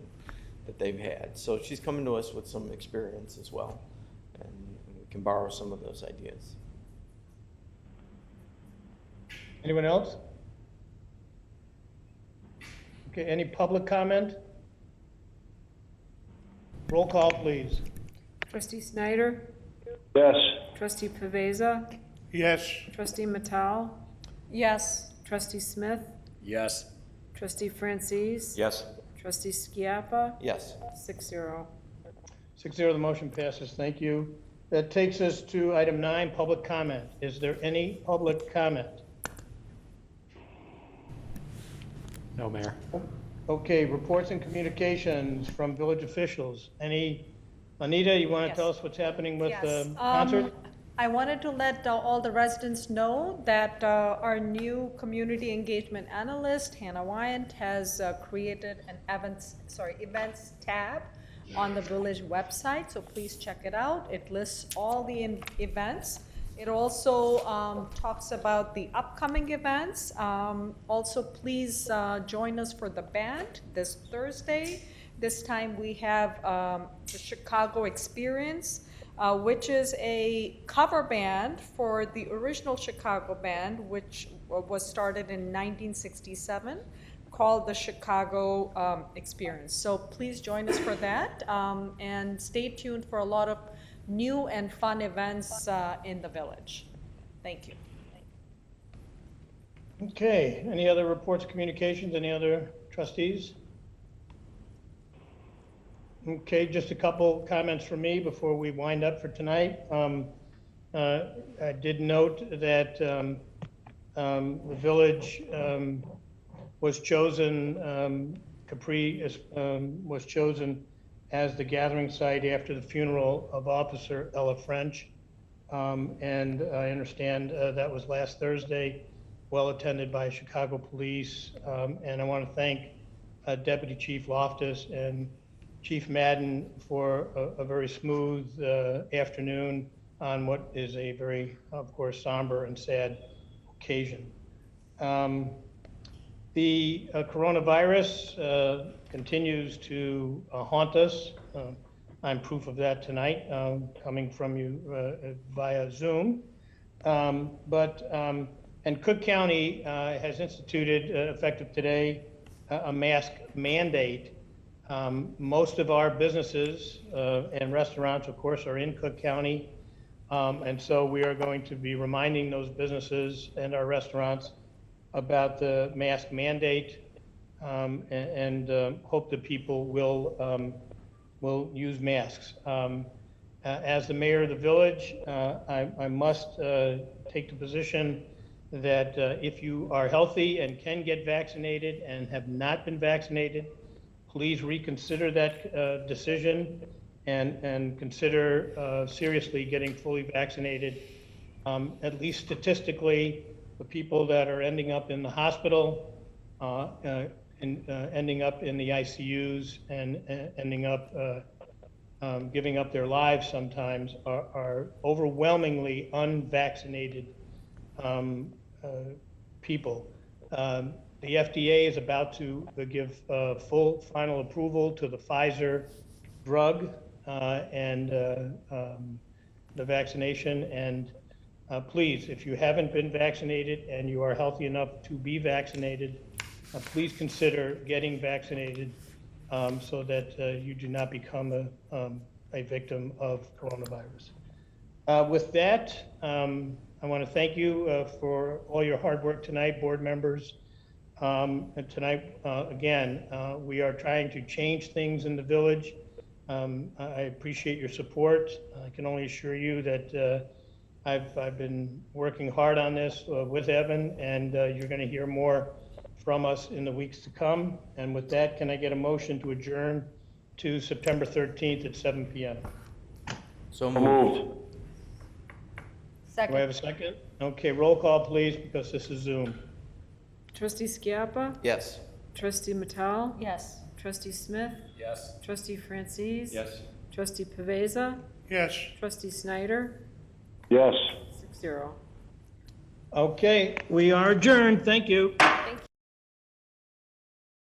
they've had. So she's coming to us with some experience as well, and we can borrow some of those ideas. Anyone else? Okay, any public comment? Roll call, please. Trustee Snyder? Yes. Trustee Paveza? Yes. Trustee Matal? Yes. Trustee Smith? Yes. Trustee Francis? Yes. Trustee Skiappa? Yes. 6-0. 6-0, the motion passes. Thank you. That takes us to item 9, public comment. Is there any public comment? No, Mayor. Okay, reports and communications from village officials. Anita, you want to Yes. tell us what's happening with the Yes. concert? I wanted to let all the residents know that our new community engagement analyst, Hannah Wyant, has created an events tab on the village website, so please check it out. It lists all the events. It also talks about the upcoming events. Also, please join us for the band this Thursday. This time we have the Chicago Experience, which is a cover band for the original Chicago band, which was started in 1967, called the Chicago Experience. So please join us for that, and stay tuned for a lot of new and fun events in the village. Thank you. Okay, any other reports, communications, any other trustees? Okay, just a couple comments from me before we wind up for tonight. I did note that the village was chosen, Capri was chosen as the gathering site after the funeral of Officer Ella French. And I understand that was last Thursday, well attended by Chicago Police. And I want to thank Deputy Chief Loftus and Chief Madden for a very smooth afternoon on what is a very, of course, somber and sad occasion. The coronavirus continues to haunt us. I'm proof of that tonight, coming from you via Zoom. And Cook County has instituted, effective today, a mask mandate. Most of our businesses and restaurants, of course, are in Cook County. And so we are going to be reminding those businesses and our restaurants about the mask mandate, and hope that people will use masks. As the mayor of the village, I must take the position that if you are healthy and can get vaccinated and have not been vaccinated, please reconsider that decision and consider seriously getting fully vaccinated. At least statistically, the people that are ending up in the hospital, ending up in the ICUs, and ending up giving up their lives sometimes are overwhelmingly unvaccinated people. The FDA is about to give full final approval to the Pfizer drug and the vaccination. And please, if you haven't been vaccinated and you are healthy enough to be vaccinated, please consider getting vaccinated so that you do not become a victim of coronavirus. With that, I want to thank you for all your hard work tonight, board members. And tonight, again, we are trying to change things in the village. I appreciate your support. I can only assure you that I've been working hard on this with Evan, and you're going to hear more from us in the weeks to come. And with that, can I get a motion to adjourn to September 13th at 7 p.m.? So Moved. Do I have a second? Okay, roll call, please, because this is Zoom. Trustee Skiappa? Yes. Trustee Mattal? Yes. Trustee Smith? Yes. Trustee Francis? Yes. Trustee Paveza? Yes. Trustee Snyder? Yes. 6-0. Okay, we are adjourned. Thank you.